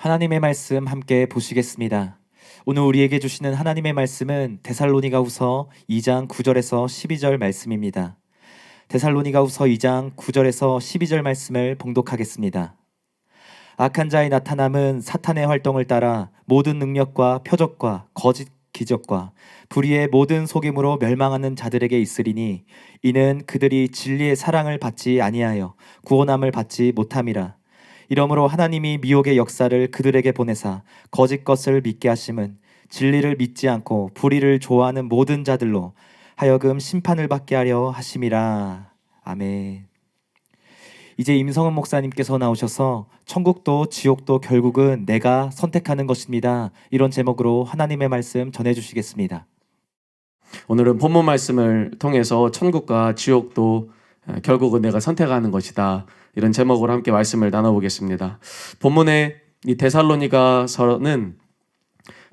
하나님의 말씀 함께 보시겠습니다. 오늘 우리에게 주시는 하나님의 말씀은 데살로니가후서 2장 9절에서 12절 말씀입니다. 데살로니가후서 2장 9절에서 12절 말씀을 봉독하겠습니다. 악한 자의 나타남은 사탄의 활동을 따라 모든 능력과 표적과 거짓 기적과 불의의 모든 속임으로 멸망하는 자들에게 있으리니 이는 그들이 진리의 사랑을 받지 아니하여 구원함을 받지 못함이라. 이러므로 하나님이 미혹의 역사를 그들에게 보내사 거짓 것을 믿게 하심은 진리를 믿지 않고 불의를 좋아하는 모든 자들로 하여금 심판을 받게 하려 하심이라. 아멘. 이제 임성은 목사님께서 나오셔서 천국도 지옥도 결국은 내가 선택하는 것입니다. 이런 제목으로 하나님의 말씀 전해주시겠습니다. 오늘은 본문 말씀을 통해서 천국과 지옥도 결국은 내가 선택하는 것이다, 이런 제목으로 함께 말씀을 나눠보겠습니다. 본문의 이 데살로니가서는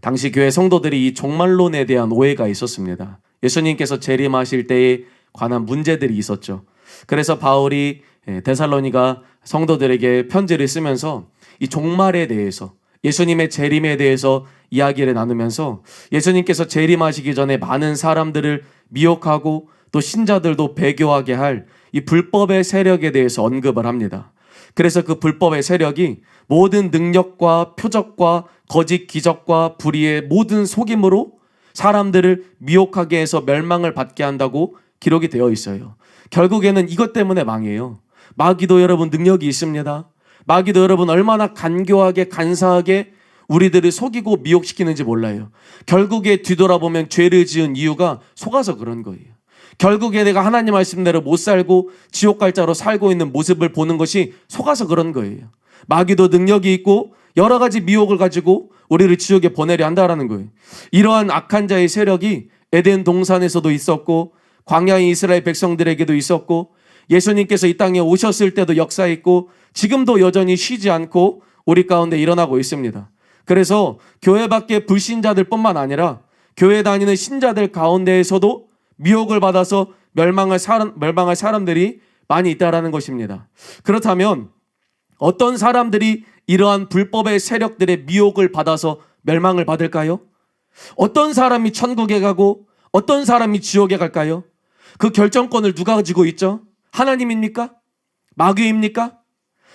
당시 교회 성도들이 이 종말론에 대한 오해가 있었습니다. 예수님께서 재림하실 때에 관한 문제들이 있었죠. 그래서 바울이 데살로니가 성도들에게 편지를 쓰면서 이 종말에 대해서, 예수님의 재림에 대해서 이야기를 나누면서 예수님께서 재림하시기 전에 많은 사람들을 미혹하고 또 신자들도 배교하게 할 이 불법의 세력에 대해서 언급을 합니다. 그래서 그 불법의 세력이 모든 능력과 표적과 거짓 기적과 불의의 모든 속임으로 사람들을 미혹하게 해서 멸망을 받게 한다고 기록이 되어 있어요. 결국에는 이것 때문에 망해요. 마귀도 여러분 능력이 있습니다. 마귀도 여러분 얼마나 간교하게 간사하게 우리들을 속이고 미혹시키는지 몰라요. 결국에 뒤돌아보면 죄를 지은 이유가 속아서 그런 거예요. 결국에 내가 하나님 말씀대로 못 살고 지옥 갈 자로 살고 있는 모습을 보는 것이 속아서 그런 거예요. 마귀도 능력이 있고 여러 가지 미혹을 가지고 우리를 지옥에 보내려 한다라는 거예요. 이러한 악한 자의 세력이 에덴 동산에서도 있었고 광야의 이스라엘 백성들에게도 있었고 예수님께서 이 땅에 오셨을 때도 역사했고 지금도 여전히 쉬지 않고 우리 가운데 일어나고 있습니다. 그래서 교회 밖에 불신자들 뿐만 아니라 교회 다니는 신자들 가운데에서도 미혹을 받아서 멸망할 사람들이 많이 있다라는 것입니다. 그렇다면 어떤 사람들이 이러한 불법의 세력들의 미혹을 받아서 멸망을 받을까요? 어떤 사람이 천국에 가고 어떤 사람이 지옥에 갈까요? 그 결정권을 누가 가지고 있죠? 하나님입니까? 마귀입니까?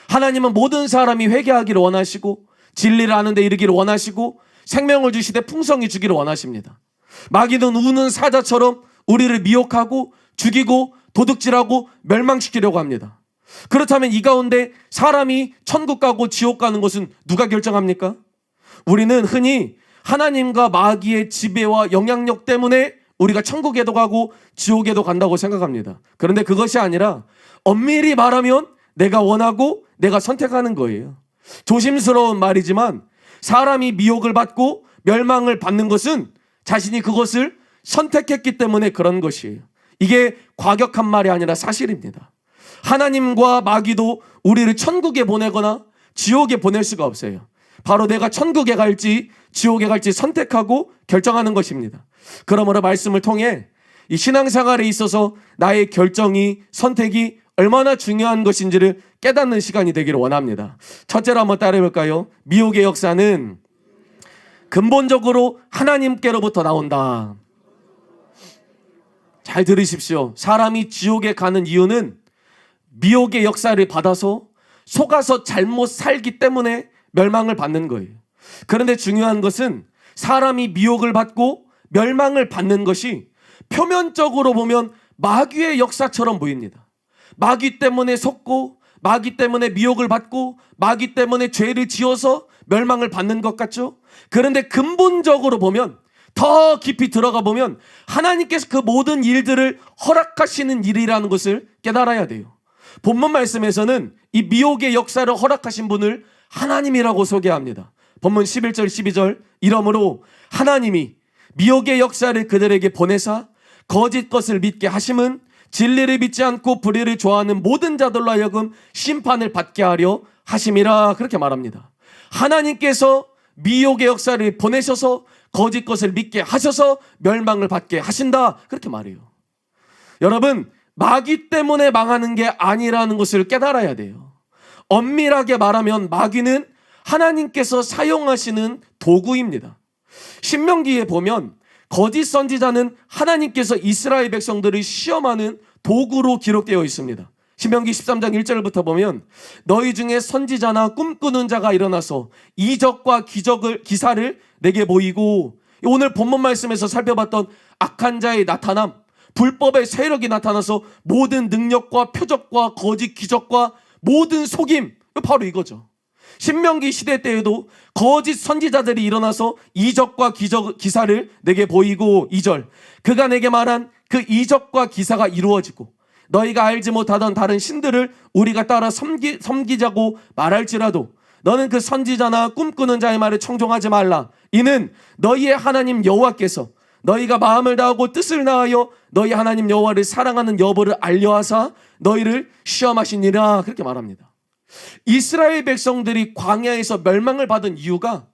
하나님은 모든 사람이 회개하기를 원하시고 진리를 아는 데 이르기를 원하시고 생명을 주시되 풍성히 주기를 원하십니다. 마귀는 우는 사자처럼 우리를 미혹하고 죽이고 도둑질하고 멸망시키려고 합니다. 그렇다면 이 가운데 사람이 천국 가고 지옥 가는 것은 누가 결정합니까? 우리는 흔히 하나님과 마귀의 지배와 영향력 때문에 우리가 천국에도 가고 지옥에도 간다고 생각합니다. 그런데 그것이 아니라 엄밀히 말하면 내가 원하고 내가 선택하는 거예요. 조심스러운 말이지만 사람이 미혹을 받고 멸망을 받는 것은 자신이 그것을 선택했기 때문에 그런 것이에요. 이게 과격한 말이 아니라 사실입니다. 하나님과 마귀도 우리를 천국에 보내거나 지옥에 보낼 수가 없어요. 바로 내가 천국에 갈지 지옥에 갈지 선택하고 결정하는 것입니다. 그러므로 말씀을 통해 이 신앙생활에 있어서 나의 결정이, 선택이 얼마나 중요한 것인지를 깨닫는 시간이 되기를 원합니다. 첫째로 한번 따라해볼까요? 미혹의 역사는 근본적으로 하나님께로부터 나온다. 잘 들으십시오. 사람이 지옥에 가는 이유는 미혹의 역사를 받아서 속아서 잘못 살기 때문에 멸망을 받는 거예요. 그런데 중요한 것은 사람이 미혹을 받고 멸망을 받는 것이 표면적으로 보면 마귀의 역사처럼 보입니다. 마귀 때문에 속고 마귀 때문에 미혹을 받고 마귀 때문에 죄를 지어서 멸망을 받는 것 같죠? 그런데 근본적으로 보면, 더 깊이 들어가 보면 하나님께서 그 모든 일들을 허락하시는 일이라는 것을 깨달아야 돼요. 본문 말씀에서는 이 미혹의 역사를 허락하신 분을 하나님이라고 소개합니다. 본문 11절 12절 이러므로 하나님이 미혹의 역사를 그들에게 보내사 거짓 것을 믿게 하심은 진리를 믿지 않고 불의를 좋아하는 모든 자들로 하여금 심판을 받게 하려 하심이라, 그렇게 말합니다. 하나님께서 미혹의 역사를 보내셔서 거짓 것을 믿게 하셔서 멸망을 받게 하신다, 그렇게 말해요. 여러분, 마귀 때문에 망하는 게 아니라는 것을 깨달아야 돼요. 엄밀하게 말하면 마귀는 하나님께서 사용하시는 도구입니다. 신명기에 보면 거짓 선지자는 하나님께서 이스라엘 백성들을 시험하는 도구로 기록되어 있습니다. 신명기 13장 1절부터 보면 너희 중에 선지자나 꿈꾸는 자가 일어나서 이적과 기사를 내게 보이고, 오늘 본문 말씀에서 살펴봤던 악한 자의 나타남, 불법의 세력이 나타나서 모든 능력과 표적과 거짓 기적과 모든 속임, 바로 이거죠. 신명기 시대 때에도 거짓 선지자들이 일어나서 이적과 기사를 내게 보이고, 2절 그가 내게 말한 그 이적과 기사가 이루어지고 너희가 알지 못하던 다른 신들을 우리가 따라 섬기자고 말할지라도 너는 그 선지자나 꿈꾸는 자의 말에 청종하지 말라. 이는 너희의 하나님 여호와께서 너희가 마음을 다하고 뜻을 다하여 너희 하나님 여호와를 사랑하는 여부를 알려하사 너희를 시험하시니라. 그렇게 말합니다. 이스라엘 백성들이 광야에서 멸망을 받은 이유가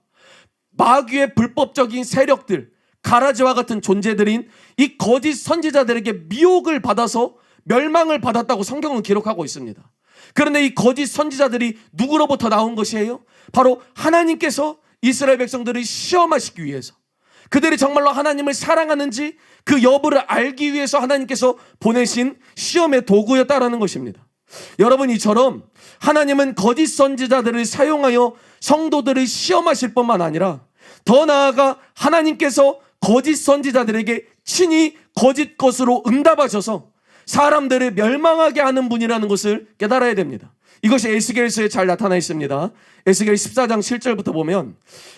마귀의 불법적인 세력들, 가라지와 같은 존재들인 이 거짓 선지자들에게 미혹을 받아서 멸망을 받았다고 성경은 기록하고 있습니다. 그런데 이 거짓 선지자들이 누구로부터 나온 것이에요? 바로 하나님께서 이스라엘 백성들을 시험하시기 위해서, 그들이 정말로 하나님을 사랑하는지 그 여부를 알기 위해서 하나님께서 보내신 시험의 도구였다라는 것입니다. 여러분, 이처럼 하나님은 거짓 선지자들을 사용하여 성도들을 시험하실 뿐만 아니라 더 나아가 하나님께서 거짓 선지자들에게 친히 거짓 것으로 응답하셔서 사람들을 멸망하게 하는 분이라는 것을 깨달아야 됩니다. 이것이 에스겔서에 잘 나타나 있습니다. 에스겔 14장 7절부터 보면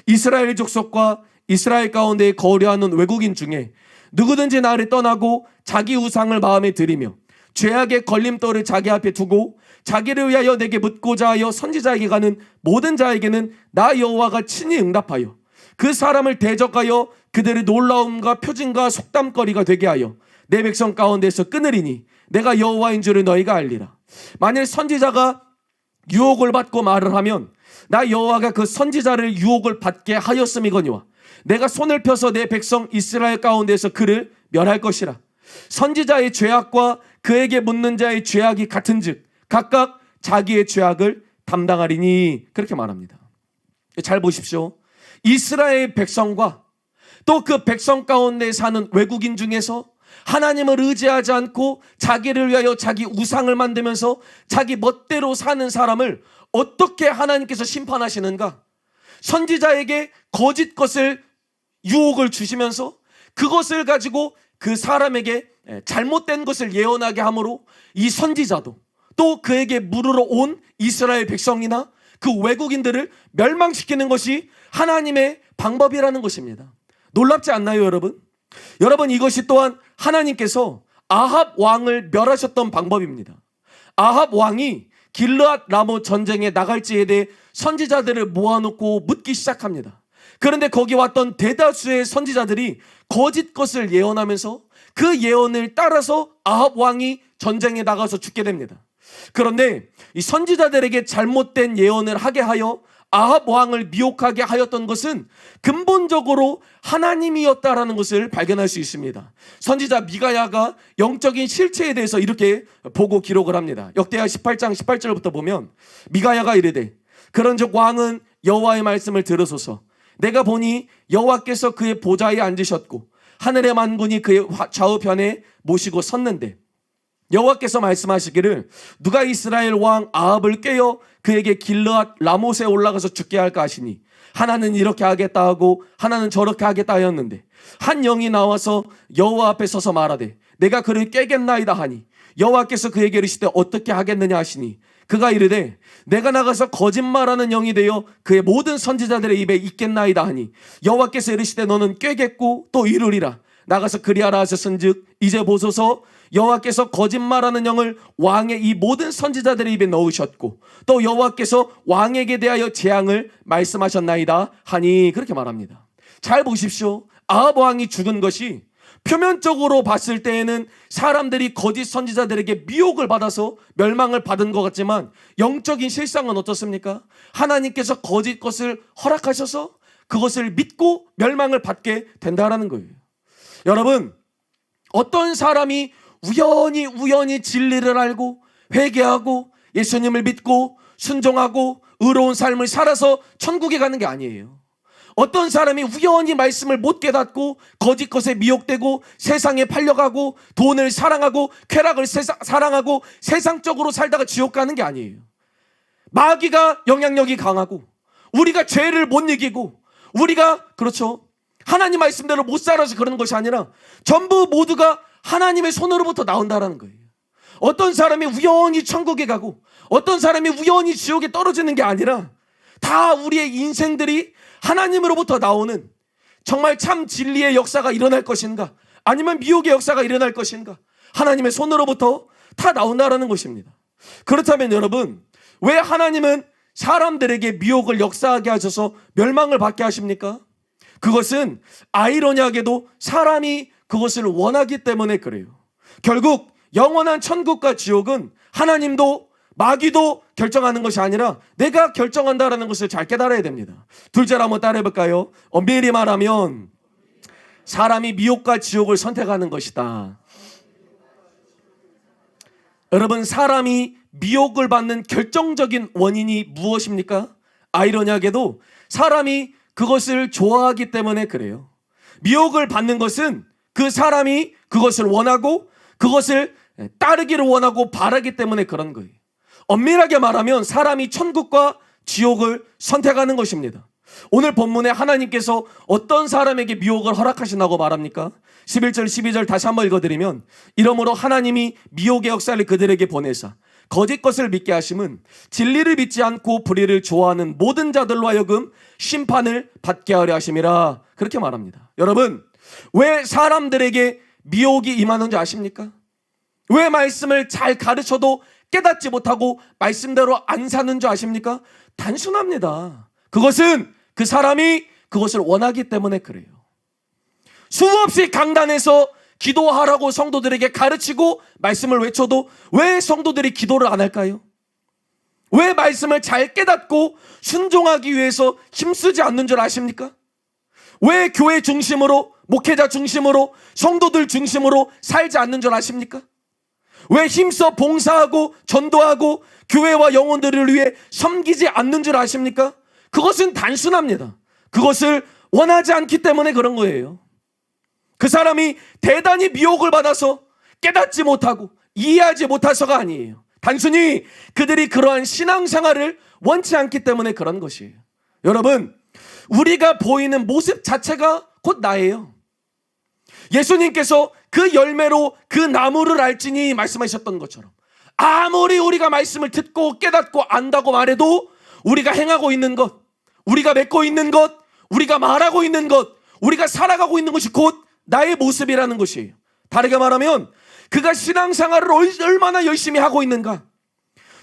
이스라엘 족속과 이스라엘 가운데 거류하는 외국인 중에 누구든지 나를 떠나고 자기 우상을 마음에 들이며 죄악의 걸림돌을 자기 앞에 두고 자기를 위하여 내게 묻고자 하여 선지자에게 가는 모든 자에게는 나 여호와가 친히 응답하여 그 사람을 대적하여 그들의 놀라움과 표징과 속담거리가 되게 하여 내 백성 가운데서 끊으리니 내가 여호와인 줄을 너희가 알리라. 만일 선지자가 유혹을 받고 말을 하면 나 여호와가 그 선지자를 유혹을 받게 하였음이거니와 내가 손을 펴서 내 백성 이스라엘 가운데서 그를 멸할 것이라. 선지자의 죄악과 그에게 묻는 자의 죄악이 같은즉 각각 자기의 죄악을 담당하리니. 그렇게 말합니다. 잘 보십시오. 이스라엘 백성과 또 그 백성 가운데 사는 외국인 중에서 하나님을 의지하지 않고 자기를 위하여 자기 우상을 만들면서 자기 멋대로 사는 사람을 어떻게 하나님께서 심판하시는가? 선지자에게 거짓 것을 유혹을 주시면서 그것을 가지고 그 사람에게 잘못된 것을 예언하게 함으로 이 선지자도 또 그에게 물으러 온 이스라엘 백성이나 그 외국인들을 멸망시키는 것이 하나님의 방법이라는 것입니다. 놀랍지 않나요, 여러분? 여러분, 이것이 또한 하나님께서 아합 왕을 멸하셨던 방법입니다. 아합 왕이 길르앗 라모 전쟁에 나갈지에 대해 선지자들을 모아놓고 묻기 시작합니다. 그런데 거기 왔던 대다수의 선지자들이 거짓 것을 예언하면서 그 예언을 따라서 아합 왕이 전쟁에 나가서 죽게 됩니다. 그런데 이 선지자들에게 잘못된 예언을 하게 하여 아합 왕을 미혹하게 하였던 것은 근본적으로 하나님이었다라는 것을 발견할 수 있습니다. 선지자 미가야가 영적인 실체에 대해서 이렇게 보고 기록을 합니다. 역대하 18장 18절부터 보면 미가야가 이르되 그런즉 왕은 여호와의 말씀을 들으소서. 내가 보니 여호와께서 그의 보좌에 앉으셨고 하늘의 만군이 그의 좌우편에 모시고 섰는데 여호와께서 말씀하시기를 누가 이스라엘 왕 아합을 꾀어 그에게 길르앗 라못에 올라가서 죽게 할까 하시니 하나는 이렇게 하겠다 하고 하나는 저렇게 하겠다 하였는데 한 영이 나와서 여호와 앞에 서서 말하되 내가 그를 꾀겠나이다 하니 여호와께서 그에게 이르시되 어떻게 하겠느냐 하시니 그가 이르되 내가 나가서 거짓말하는 영이 되어 그의 모든 선지자들의 입에 있겠나이다 하니 여호와께서 이르시되 너는 꾀겠고 또 이루리라. 나가서 그리하라 하셨은즉 이제 보소서 여호와께서 거짓말하는 영을 왕의 이 모든 선지자들의 입에 넣으셨고 또 여호와께서 왕에게 대하여 재앙을 말씀하셨나이다 하니. 그렇게 말합니다. 잘 보십시오. 아합 왕이 죽은 것이 표면적으로 봤을 때에는 사람들이 거짓 선지자들에게 미혹을 받아서 멸망을 받은 것 같지만 영적인 실상은 어떻습니까? 하나님께서 거짓 것을 허락하셔서 그것을 믿고 멸망을 받게 된다라는 거예요. 여러분, 어떤 사람이 우연히 진리를 알고 회개하고 예수님을 믿고 순종하고 의로운 삶을 살아서 천국에 가는 게 아니에요. 어떤 사람이 우연히 말씀을 못 깨닫고 거짓 것에 미혹되고 세상에 팔려가고 돈을 사랑하고 쾌락을 사랑하고 세상적으로 살다가 지옥 가는 게 아니에요. 마귀가 영향력이 강하고 우리가 죄를 못 이기고 우리가 그렇죠. 하나님 말씀대로 못 살아서 그러는 것이 아니라 전부 모두가 하나님의 손으로부터 나온다라는 거예요. 어떤 사람이 우연히 천국에 가고 어떤 사람이 우연히 지옥에 떨어지는 게 아니라 다 우리의 인생들이 하나님으로부터 나오는 정말 참 진리의 역사가 일어날 것인가 아니면 미혹의 역사가 일어날 것인가 하나님의 손으로부터 다 나온다라는 것입니다. 그렇다면 여러분, 왜 하나님은 사람들에게 미혹을 역사하게 하셔서 멸망을 받게 하십니까? 그것은 아이러니하게도 사람이 그것을 원하기 때문에 그래요. 결국 영원한 천국과 지옥은 하나님도 마귀도 결정하는 것이 아니라 내가 결정한다라는 것을 잘 깨달아야 됩니다. 둘째로 한번 따라해볼까요? 엄밀히 말하면 사람이 미혹과 지옥을 선택하는 것이다. 여러분, 사람이 미혹을 받는 결정적인 원인이 무엇입니까? 아이러니하게도 사람이 그것을 좋아하기 때문에 그래요. 미혹을 받는 것은 그 사람이 그것을 원하고 그것을 따르기를 원하고 바라기 때문에 그런 거예요. 엄밀하게 말하면 사람이 천국과 지옥을 선택하는 것입니다. 오늘 본문에 하나님께서 어떤 사람에게 미혹을 허락하신다고 말합니까? 11절 12절 다시 한번 읽어드리면, 이러므로 하나님이 미혹의 역사를 그들에게 보내사 거짓 것을 믿게 하심은 진리를 믿지 않고 불의를 좋아하는 모든 자들로 하여금 심판을 받게 하려 하심이라. 그렇게 말합니다. 여러분, 왜 사람들에게 미혹이 임하는 줄 아십니까? 왜 말씀을 잘 가르쳐도 깨닫지 못하고 말씀대로 안 사는 줄 아십니까? 단순합니다. 그것은 그 사람이 그것을 원하기 때문에 그래요. 수없이 강단에서 기도하라고 성도들에게 가르치고 말씀을 외쳐도 왜 성도들이 기도를 안 할까요? 왜 말씀을 잘 깨닫고 순종하기 위해서 힘쓰지 않는 줄 아십니까? 왜 교회 중심으로, 목회자 중심으로, 성도들 중심으로 살지 않는 줄 아십니까? 왜 힘써 봉사하고 전도하고 교회와 영혼들을 위해 섬기지 않는 줄 아십니까? 그것은 단순합니다. 그것을 원하지 않기 때문에 그런 거예요. 그 사람이 대단히 미혹을 받아서 깨닫지 못하고 이해하지 못해서가 아니에요. 단순히 그들이 그러한 신앙생활을 원치 않기 때문에 그런 것이에요. 여러분, 우리가 보이는 모습 자체가 곧 나예요. 예수님께서 그 열매로 그 나무를 알지니 말씀하셨던 것처럼 아무리 우리가 말씀을 듣고 깨닫고 안다고 말해도 우리가 행하고 있는 것, 우리가 맺고 있는 것, 우리가 말하고 있는 것, 우리가 살아가고 있는 것이 곧 나의 모습이라는 것이에요. 다르게 말하면 그가 신앙생활을 얼마나 열심히 하고 있는가,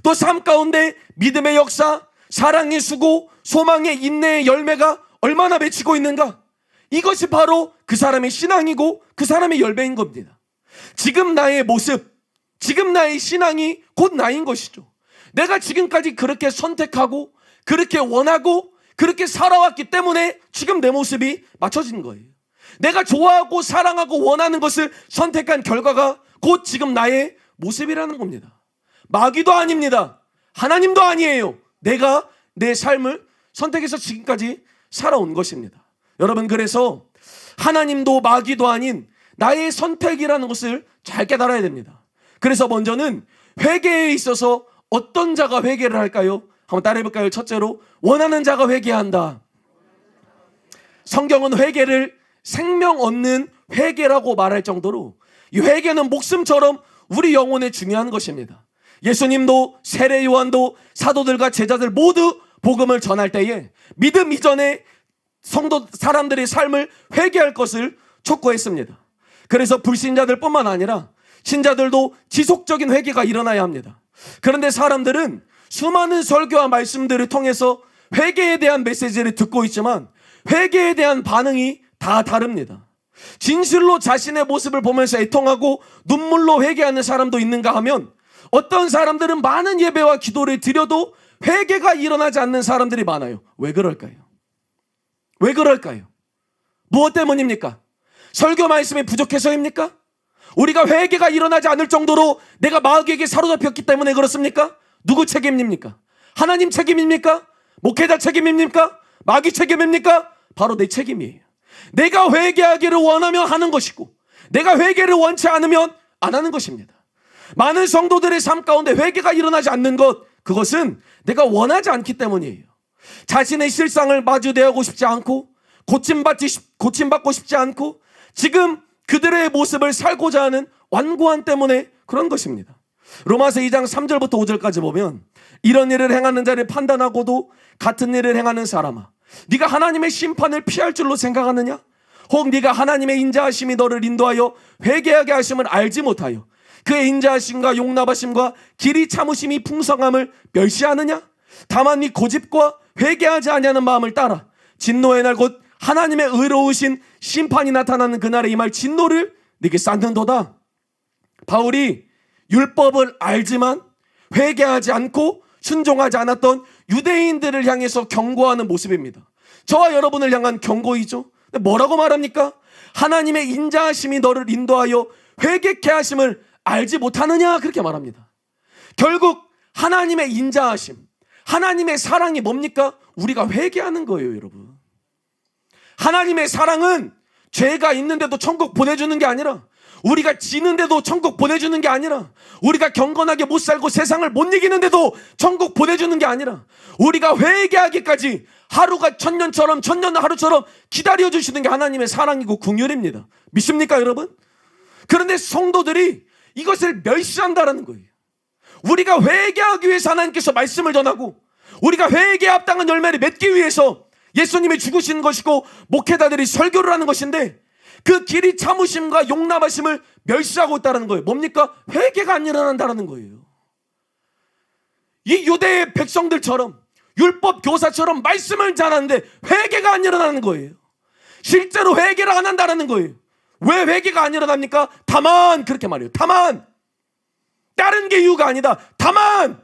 또 삶 가운데 믿음의 역사, 사랑의 수고, 소망의 인내의 열매가 얼마나 맺히고 있는가, 이것이 바로 그 사람의 신앙이고 그 사람의 열매인 겁니다. 지금 나의 모습, 지금 나의 신앙이 곧 나인 것이죠. 내가 지금까지 그렇게 선택하고 그렇게 원하고 그렇게 살아왔기 때문에 지금 내 모습이 맞춰진 거예요. 내가 좋아하고 사랑하고 원하는 것을 선택한 결과가 곧 지금 나의 모습이라는 겁니다. 마귀도 아닙니다. 하나님도 아니에요. 내가 내 삶을 선택해서 지금까지 살아온 것입니다. 여러분, 그래서 하나님도 마귀도 아닌 나의 선택이라는 것을 잘 깨달아야 됩니다. 그래서 먼저는 회개에 있어서 어떤 자가 회개를 할까요? 한번 따라해볼까요? 첫째로, 원하는 자가 회개한다. 성경은 회개를 생명 얻는 회개라고 말할 정도로 이 회개는 목숨처럼 우리 영혼에 중요한 것입니다. 예수님도 세례 요한도 사도들과 제자들 모두 복음을 전할 때에 믿음 이전에 성도 사람들의 삶을 회개할 것을 촉구했습니다. 그래서 불신자들 뿐만 아니라 신자들도 지속적인 회개가 일어나야 합니다. 그런데 사람들은 수많은 설교와 말씀들을 통해서 회개에 대한 메시지를 듣고 있지만 회개에 대한 반응이 다 다릅니다. 진실로 자신의 모습을 보면서 애통하고 눈물로 회개하는 사람도 있는가 하면 어떤 사람들은 많은 예배와 기도를 드려도 회개가 일어나지 않는 사람들이 많아요. 왜 그럴까요? 왜 그럴까요? 무엇 때문입니까? 설교 말씀이 부족해서입니까? 우리가 회개가 일어나지 않을 정도로 내가 마귀에게 사로잡혔기 때문에 그렇습니까? 누구 책임입니까? 하나님 책임입니까? 목회자 책임입니까? 마귀 책임입니까? 바로 내 책임이에요. 내가 회개하기를 원하면 하는 것이고 내가 회개를 원치 않으면 안 하는 것입니다. 많은 성도들의 삶 가운데 회개가 일어나지 않는 것, 그것은 내가 원하지 않기 때문이에요. 자신의 실상을 마주대하고 싶지 않고 고침받고 싶지 않고 지금 그들의 모습을 살고자 하는 완고함 때문에 그런 것입니다. 로마서 2장 3절부터 5절까지 보면 이런 일을 행하는 자를 판단하고도 같은 일을 행하는 사람아, 네가 하나님의 심판을 피할 줄로 생각하느냐? 혹 네가 하나님의 인자하심이 너를 인도하여 회개하게 하심을 알지 못하여 그의 인자하심과 용납하심과 길이 참으심이 풍성함을 멸시하느냐? 다만 네 고집과 회개하지 아니하는 마음을 따라 진노의 날 곧 하나님의 의로우신 심판이 나타나는 그날에 임할 진노를 네게 쌓는도다. 바울이 율법을 알지만 회개하지 않고 순종하지 않았던 유대인들을 향해서 경고하는 모습입니다. 저와 여러분을 향한 경고이죠. 뭐라고 말합니까? 하나님의 인자하심이 너를 인도하여 회개케 하심을 알지 못하느냐, 그렇게 말합니다. 결국 하나님의 인자하심, 하나님의 사랑이 뭡니까? 우리가 회개하는 거예요, 여러분. 하나님의 사랑은 죄가 있는데도 천국 보내주는 게 아니라, 우리가 지는데도 천국 보내주는 게 아니라, 우리가 경건하게 못 살고 세상을 못 이기는데도 천국 보내주는 게 아니라, 우리가 회개하기까지 하루가 천년처럼 천년은 하루처럼 기다려주시는 게 하나님의 사랑이고 긍휼입니다. 믿습니까, 여러분? 그런데 성도들이 이것을 멸시한다라는 거예요. 우리가 회개하기 위해서 하나님께서 말씀을 전하고 우리가 회개에 합당한 열매를 맺기 위해서 예수님이 죽으신 것이고 목회자들이 설교를 하는 것인데 그 길이 참으심과 용납하심을 멸시하고 있다는 거예요. 뭡니까? 회개가 안 일어난다는 거예요. 이 유대의 백성들처럼 율법 교사처럼 말씀을 잘하는데 회개가 안 일어나는 거예요. 실제로 회개를 안 한다는 거예요. 왜 회개가 안 일어납니까? 다만, 그렇게 말해요. 다만, 다른 게 이유가 아니다. 다만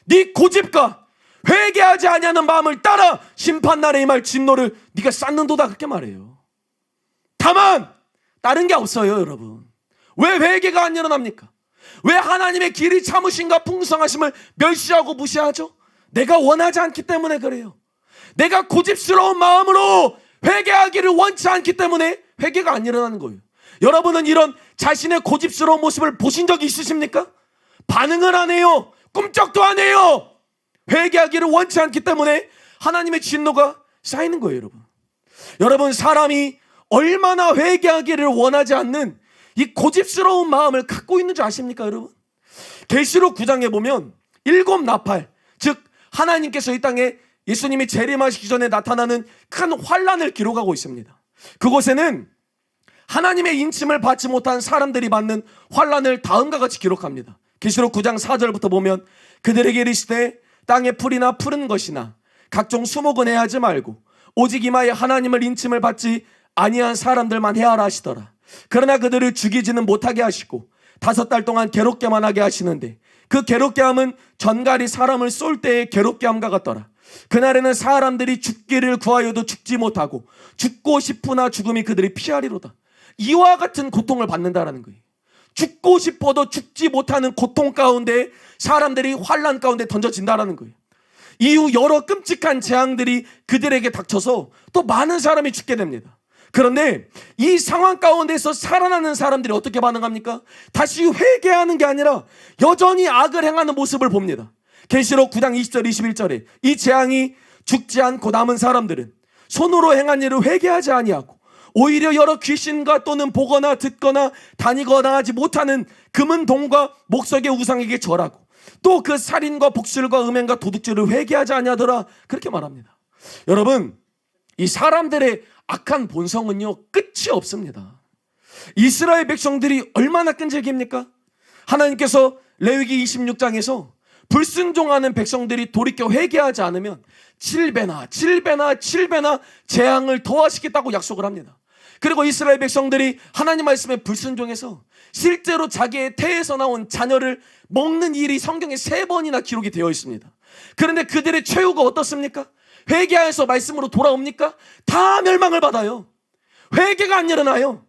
네 고집과 회개하지 아니하는 마음을 따라 심판날에 임할 진노를 네가 쌓는도다, 그렇게 말해요. 다만 다른 게 없어요, 여러분. 왜 회개가 안 일어납니까? 왜 하나님의 길이 참으심과 풍성하심을 멸시하고 무시하죠? 내가 원하지 않기 때문에 그래요. 내가 고집스러운 마음으로 회개하기를 원치 않기 때문에 회개가 안 일어나는 거예요. 여러분은 이런 자신의 고집스러운 모습을 보신 적이 있으십니까? 반응을 안 해요. 꿈쩍도 안 해요. 회개하기를 원치 않기 때문에 하나님의 진노가 쌓이는 거예요, 여러분. 여러분, 사람이 얼마나 회개하기를 원하지 않는 이 고집스러운 마음을 갖고 있는 줄 아십니까, 여러분? 계시록 9장에 보면 7 나팔, 즉 하나님께서 이 땅에 예수님이 재림하시기 전에 나타나는 큰 환란을 기록하고 있습니다. 그곳에는 하나님의 인침을 받지 못한 사람들이 받는 환란을 다음과 같이 기록합니다. 계시록 9장 4절부터 보면 그들에게 이르시되 땅의 풀이나 푸른 것이나 각종 수목은 해하지 말고 오직 이마에 하나님을 인침을 받지 아니한 사람들만 해하라 하시더라. 그러나 그들을 죽이지는 못하게 하시고 5달 동안 괴롭게만 하게 하시는데 그 괴롭게함은 전갈이 사람을 쏠 때의 괴롭게함과 같더라. 그날에는 사람들이 죽기를 구하여도 죽지 못하고 죽고 싶으나 죽음이 그들이 피하리로다. 이와 같은 고통을 받는다라는 거예요. 죽고 싶어도 죽지 못하는 고통 가운데 사람들이 환난 가운데 던져진다라는 거예요. 이후 여러 끔찍한 재앙들이 그들에게 닥쳐서 또 많은 사람이 죽게 됩니다. 그런데 이 상황 가운데서 살아나는 사람들이 어떻게 반응합니까? 다시 회개하는 게 아니라 여전히 악을 행하는 모습을 봅니다. 계시록 9장 20절 21절에 이 재앙이 죽지 않고 남은 사람들은 손으로 행한 일을 회개하지 아니하고 오히려 여러 귀신과 또는 보거나 듣거나 다니거나 하지 못하는 금은 동과 목석의 우상에게 절하고 또 그 살인과 복술과 음행과 도둑질을 회개하지 아니하더라, 그렇게 말합니다. 여러분, 이 사람들의 악한 본성은요 끝이 없습니다. 이스라엘 백성들이 얼마나 끈질깁니까? 하나님께서 레위기 26장에서 불순종하는 백성들이 돌이켜 회개하지 않으면 7배나 재앙을 더하시겠다고 약속을 합니다. 그리고 이스라엘 백성들이 하나님 말씀에 불순종해서 실제로 자기의 태에서 나온 자녀를 먹는 일이 성경에 3번이나 기록이 되어 있습니다. 그런데 그들의 최후가 어떻습니까? 회개하여서 말씀으로 돌아옵니까? 다 멸망을 받아요. 회개가 안 일어나요.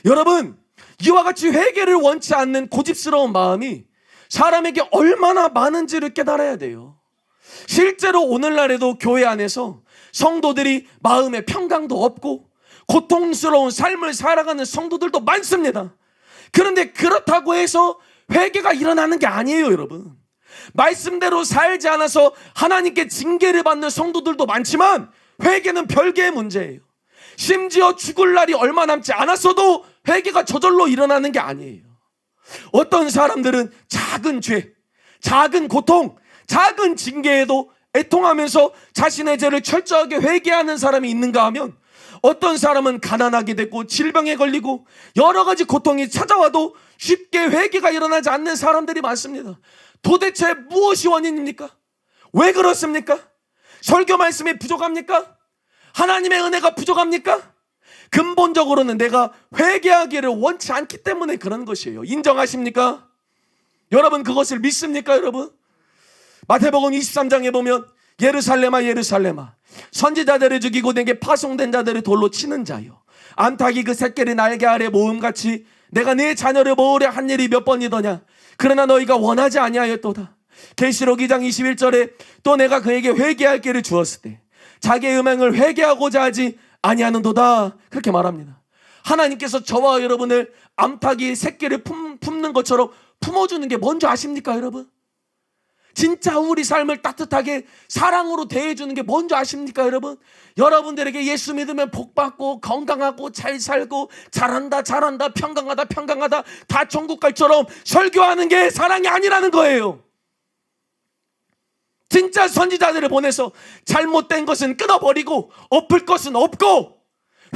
여러분, 이와 같이 회개를 원치 않는 고집스러운 마음이 사람에게 얼마나 많은지를 깨달아야 돼요. 실제로 오늘날에도 교회 안에서 성도들이 마음의 평강도 없고 고통스러운 삶을 살아가는 성도들도 많습니다. 그런데 그렇다고 해서 회개가 일어나는 게 아니에요, 여러분. 말씀대로 살지 않아서 하나님께 징계를 받는 성도들도 많지만 회개는 별개의 문제예요. 심지어 죽을 날이 얼마 남지 않았어도 회개가 저절로 일어나는 게 아니에요. 어떤 사람들은 작은 죄, 작은 고통, 작은 징계에도 애통하면서 자신의 죄를 철저하게 회개하는 사람이 있는가 하면, 어떤 사람은 가난하게 되고 질병에 걸리고 여러 가지 고통이 찾아와도 쉽게 회개가 일어나지 않는 사람들이 많습니다. 도대체 무엇이 원인입니까? 왜 그렇습니까? 설교 말씀이 부족합니까? 하나님의 은혜가 부족합니까? 근본적으로는 내가 회개하기를 원치 않기 때문에 그런 것이에요. 인정하십니까? 여러분 그것을 믿습니까, 여러분? 마태복음 23장에 보면 예루살렘아 예루살렘아 선지자들을 죽이고 내게 파송된 자들을 돌로 치는 자요, 암탉이 그 새끼를 날개 아래 모음같이 내가 네 자녀를 모으려 한 일이 몇 번이더냐. 그러나 너희가 원하지 아니하였도다. 계시록 2장 21절에 또 내가 그에게 회개할 길을 주었을 때 자기의 음행을 회개하고자 하지 아니하는도다, 그렇게 말합니다. 하나님께서 저와 여러분을 암탉이 새끼를 품는 것처럼 품어주는 게 뭔지 아십니까, 여러분? 진짜 우리 삶을 따뜻하게 사랑으로 대해주는 게 뭔지 아십니까, 여러분? 여러분들에게 예수 믿으면 복받고 건강하고 잘 살고 잘한다 평강하다 다 천국 갈처럼 설교하는 게 사랑이 아니라는 거예요. 진짜 선지자들을 보내서 잘못된 것은 끊어버리고 엎을 것은 엎고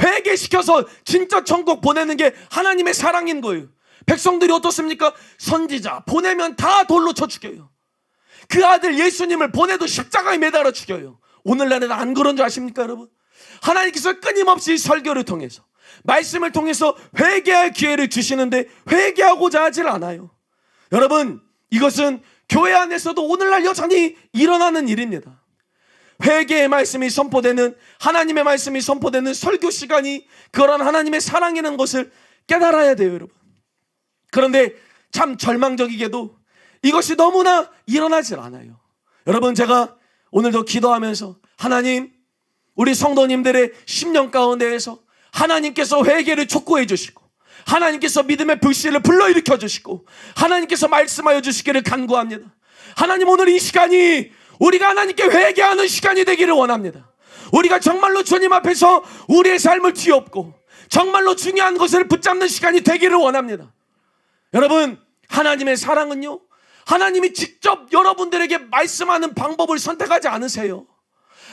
회개시켜서 진짜 천국 보내는 게 하나님의 사랑인 거예요. 백성들이 어떻습니까? 선지자 보내면 다 돌로 쳐 죽여요. 그 아들 예수님을 보내도 십자가에 매달아 죽여요. 오늘날에는 안 그런 줄 아십니까, 여러분? 하나님께서 끊임없이 설교를 통해서 말씀을 통해서 회개할 기회를 주시는데 회개하고자 하질 않아요. 여러분, 이것은 교회 안에서도 오늘날 여전히 일어나는 일입니다. 회개의 말씀이 선포되는, 하나님의 말씀이 선포되는 설교 시간이 그런 하나님의 사랑이라는 것을 깨달아야 돼요, 여러분. 그런데 참 절망적이게도 이것이 너무나 일어나질 않아요. 여러분, 제가 오늘도 기도하면서 하나님, 우리 성도님들의 10년 가운데에서 하나님께서 회개를 촉구해 주시고 하나님께서 믿음의 불씨를 불러일으켜 주시고 하나님께서 말씀하여 주시기를 간구합니다. 하나님, 오늘 이 시간이 우리가 하나님께 회개하는 시간이 되기를 원합니다. 우리가 정말로 주님 앞에서 우리의 삶을 뒤엎고 정말로 중요한 것을 붙잡는 시간이 되기를 원합니다. 여러분, 하나님의 사랑은요, 하나님이 직접 여러분들에게 말씀하는 방법을 선택하지 않으세요.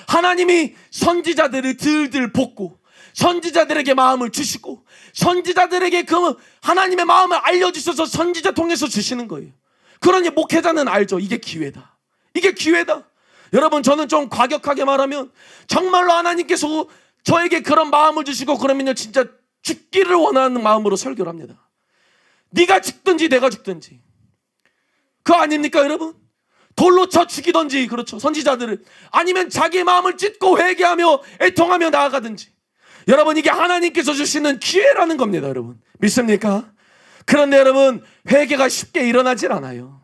하나님이 선지자들을 들들 볶고 선지자들에게 마음을 주시고 선지자들에게 그 하나님의 마음을 알려주셔서 선지자 통해서 주시는 거예요. 그러니 목회자는 알죠. 이게 기회다. 이게 기회다. 여러분, 저는 좀 과격하게 말하면 정말로 하나님께서 저에게 그런 마음을 주시고 그러면요, 진짜 죽기를 원하는 마음으로 설교를 합니다. 네가 죽든지 내가 죽든지. 그거 아닙니까, 여러분? 돌로 쳐 죽이든지, 그렇죠, 선지자들을. 아니면 자기의 마음을 찢고 회개하며 애통하며 나아가든지. 여러분, 이게 하나님께서 주시는 기회라는 겁니다, 여러분. 믿습니까? 그런데 여러분, 회개가 쉽게 일어나질 않아요.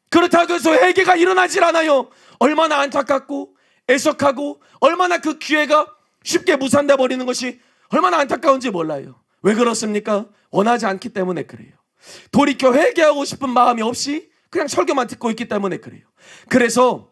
그렇다고 해서 회개가 일어나질 않아요. 얼마나 안타깝고 애석하고 얼마나 그 기회가 쉽게 무산돼 버리는 것이 얼마나 안타까운지 몰라요. 왜 그렇습니까? 원하지 않기 때문에 그래요. 돌이켜 회개하고 싶은 마음이 없이 그냥 설교만 듣고 있기 때문에 그래요. 그래서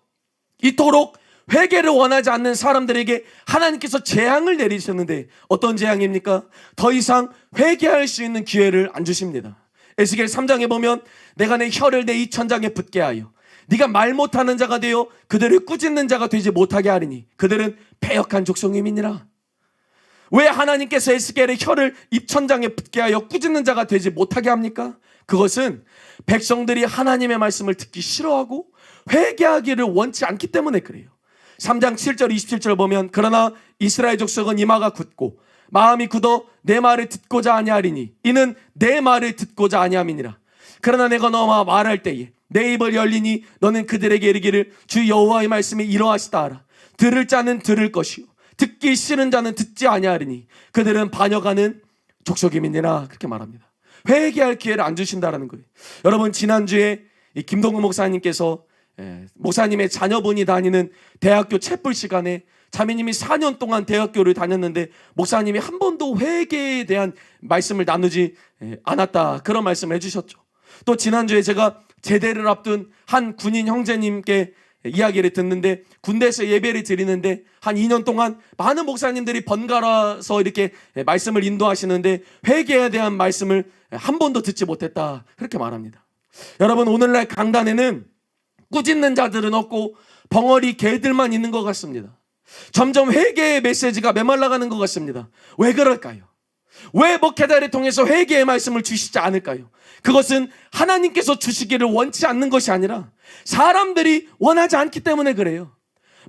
이토록 회개를 원하지 않는 사람들에게 하나님께서 재앙을 내리셨는데 어떤 재앙입니까? 더 이상 회개할 수 있는 기회를 안 주십니다. 에스겔 3장에 보면 내가 내 혀를 내 이천장에 붙게 하여 네가 말 못하는 자가 되어 그들을 꾸짖는 자가 되지 못하게 하리니 그들은 패역한 족속임이니라. 왜 하나님께서 에스겔의 혀를 입천장에 붙게 하여 꾸짖는 자가 되지 못하게 합니까? 그것은 백성들이 하나님의 말씀을 듣기 싫어하고 회개하기를 원치 않기 때문에 그래요. 3장 7절 27절 보면 그러나 이스라엘 족속은 이마가 굳고 마음이 굳어 내 말을 듣고자 아니하리니 이는 내 말을 듣고자 아니함이니라. 그러나 내가 너와 말할 때에 내 입을 열리니 너는 그들에게 이르기를 주 여호와의 말씀이 이러하시다 하라. 들을 자는 들을 것이요 듣기 싫은 자는 듣지 아니하리니 그들은 반역하는 족속임이니라. 그렇게 말합니다. 회개할 기회를 안 주신다라는 거예요. 여러분, 지난주에 이 김동구 목사님께서 목사님의 자녀분이 다니는 대학교 채플 시간에 자매님이 4년 동안 대학교를 다녔는데 목사님이 한 번도 회개에 대한 말씀을 나누지 않았다, 그런 말씀을 해주셨죠. 또 지난주에 제가 제대를 앞둔 한 군인 형제님께 이야기를 듣는데, 군대에서 예배를 드리는데 한 2년 동안 많은 목사님들이 번갈아서 이렇게 말씀을 인도하시는데 회개에 대한 말씀을 한 번도 듣지 못했다, 그렇게 말합니다. 여러분, 오늘날 강단에는 꾸짖는 자들은 없고 벙어리 개들만 있는 것 같습니다. 점점 회개의 메시지가 메말라가는 것 같습니다. 왜 그럴까요? 왜 목회자를 통해서 회개의 말씀을 주시지 않을까요? 그것은 하나님께서 주시기를 원치 않는 것이 아니라 사람들이 원하지 않기 때문에 그래요.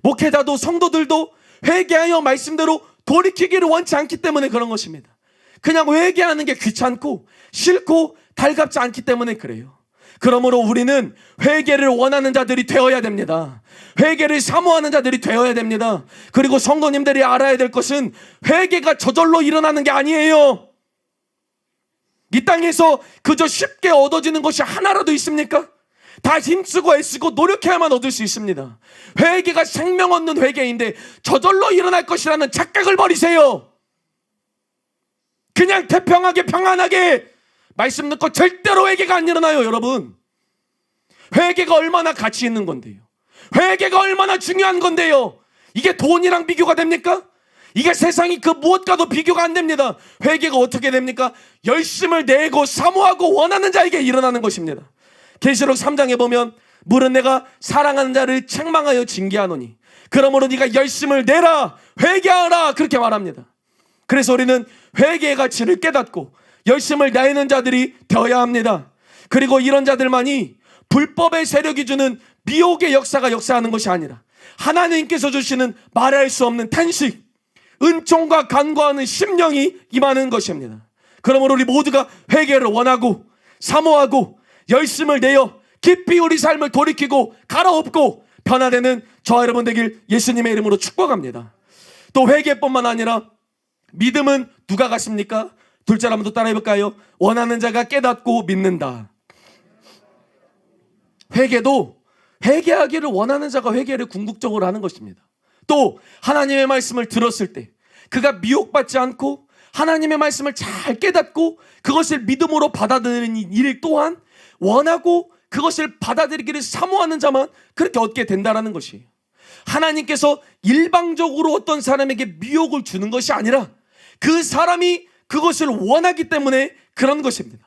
목회자도 성도들도 회개하여 말씀대로 돌이키기를 원치 않기 때문에 그런 것입니다. 그냥 회개하는 게 귀찮고 싫고 달갑지 않기 때문에 그래요. 그러므로 우리는 회개를 원하는 자들이 되어야 됩니다. 회개를 사모하는 자들이 되어야 됩니다. 그리고 성도님들이 알아야 될 것은 회개가 저절로 일어나는 게 아니에요. 이 땅에서 그저 쉽게 얻어지는 것이 하나라도 있습니까? 다 힘쓰고 애쓰고 노력해야만 얻을 수 있습니다. 회개가 생명 얻는 회개인데 저절로 일어날 것이라는 착각을 버리세요. 그냥 태평하게 평안하게 말씀 듣고 절대로 회개가 안 일어나요. 여러분, 회개가 얼마나 가치 있는 건데요. 회개가 얼마나 중요한 건데요. 이게 돈이랑 비교가 됩니까? 이게 세상이 그 무엇과도 비교가 안 됩니다. 회개가 어떻게 됩니까? 열심을 내고 사모하고 원하는 자에게 일어나는 것입니다. 계시록 3장에 보면 물은 내가 사랑하는 자를 책망하여 징계하노니 그러므로 네가 열심을 내라, 회개하라, 그렇게 말합니다. 그래서 우리는 회개의 가치를 깨닫고 열심을 내는 자들이 되어야 합니다. 그리고 이런 자들만이 불법의 세력이 주는 미혹의 역사가 역사하는 것이 아니라 하나님께서 주시는 말할 수 없는 탄식, 은총과 간구하는 심령이 임하는 것입니다. 그러므로 우리 모두가 회개를 원하고 사모하고 열심을 내어 깊이 우리 삶을 돌이키고 갈아엎고 변화되는 저와 여러분 되길 예수님의 이름으로 축복합니다. 또 회개뿐만 아니라 믿음은 누가 갖습니까? 둘째 한번 더 따라해볼까요? 원하는 자가 깨닫고 믿는다. 회개도 회개하기를 원하는 자가 회개를 궁극적으로 하는 것입니다. 또 하나님의 말씀을 들었을 때 그가 미혹받지 않고 하나님의 말씀을 잘 깨닫고 그것을 믿음으로 받아들이는 일 또한 원하고 그것을 받아들이기를 사모하는 자만 그렇게 얻게 된다는 것이에요. 하나님께서 일방적으로 어떤 사람에게 미혹을 주는 것이 아니라 그 사람이 그것을 원하기 때문에 그런 것입니다.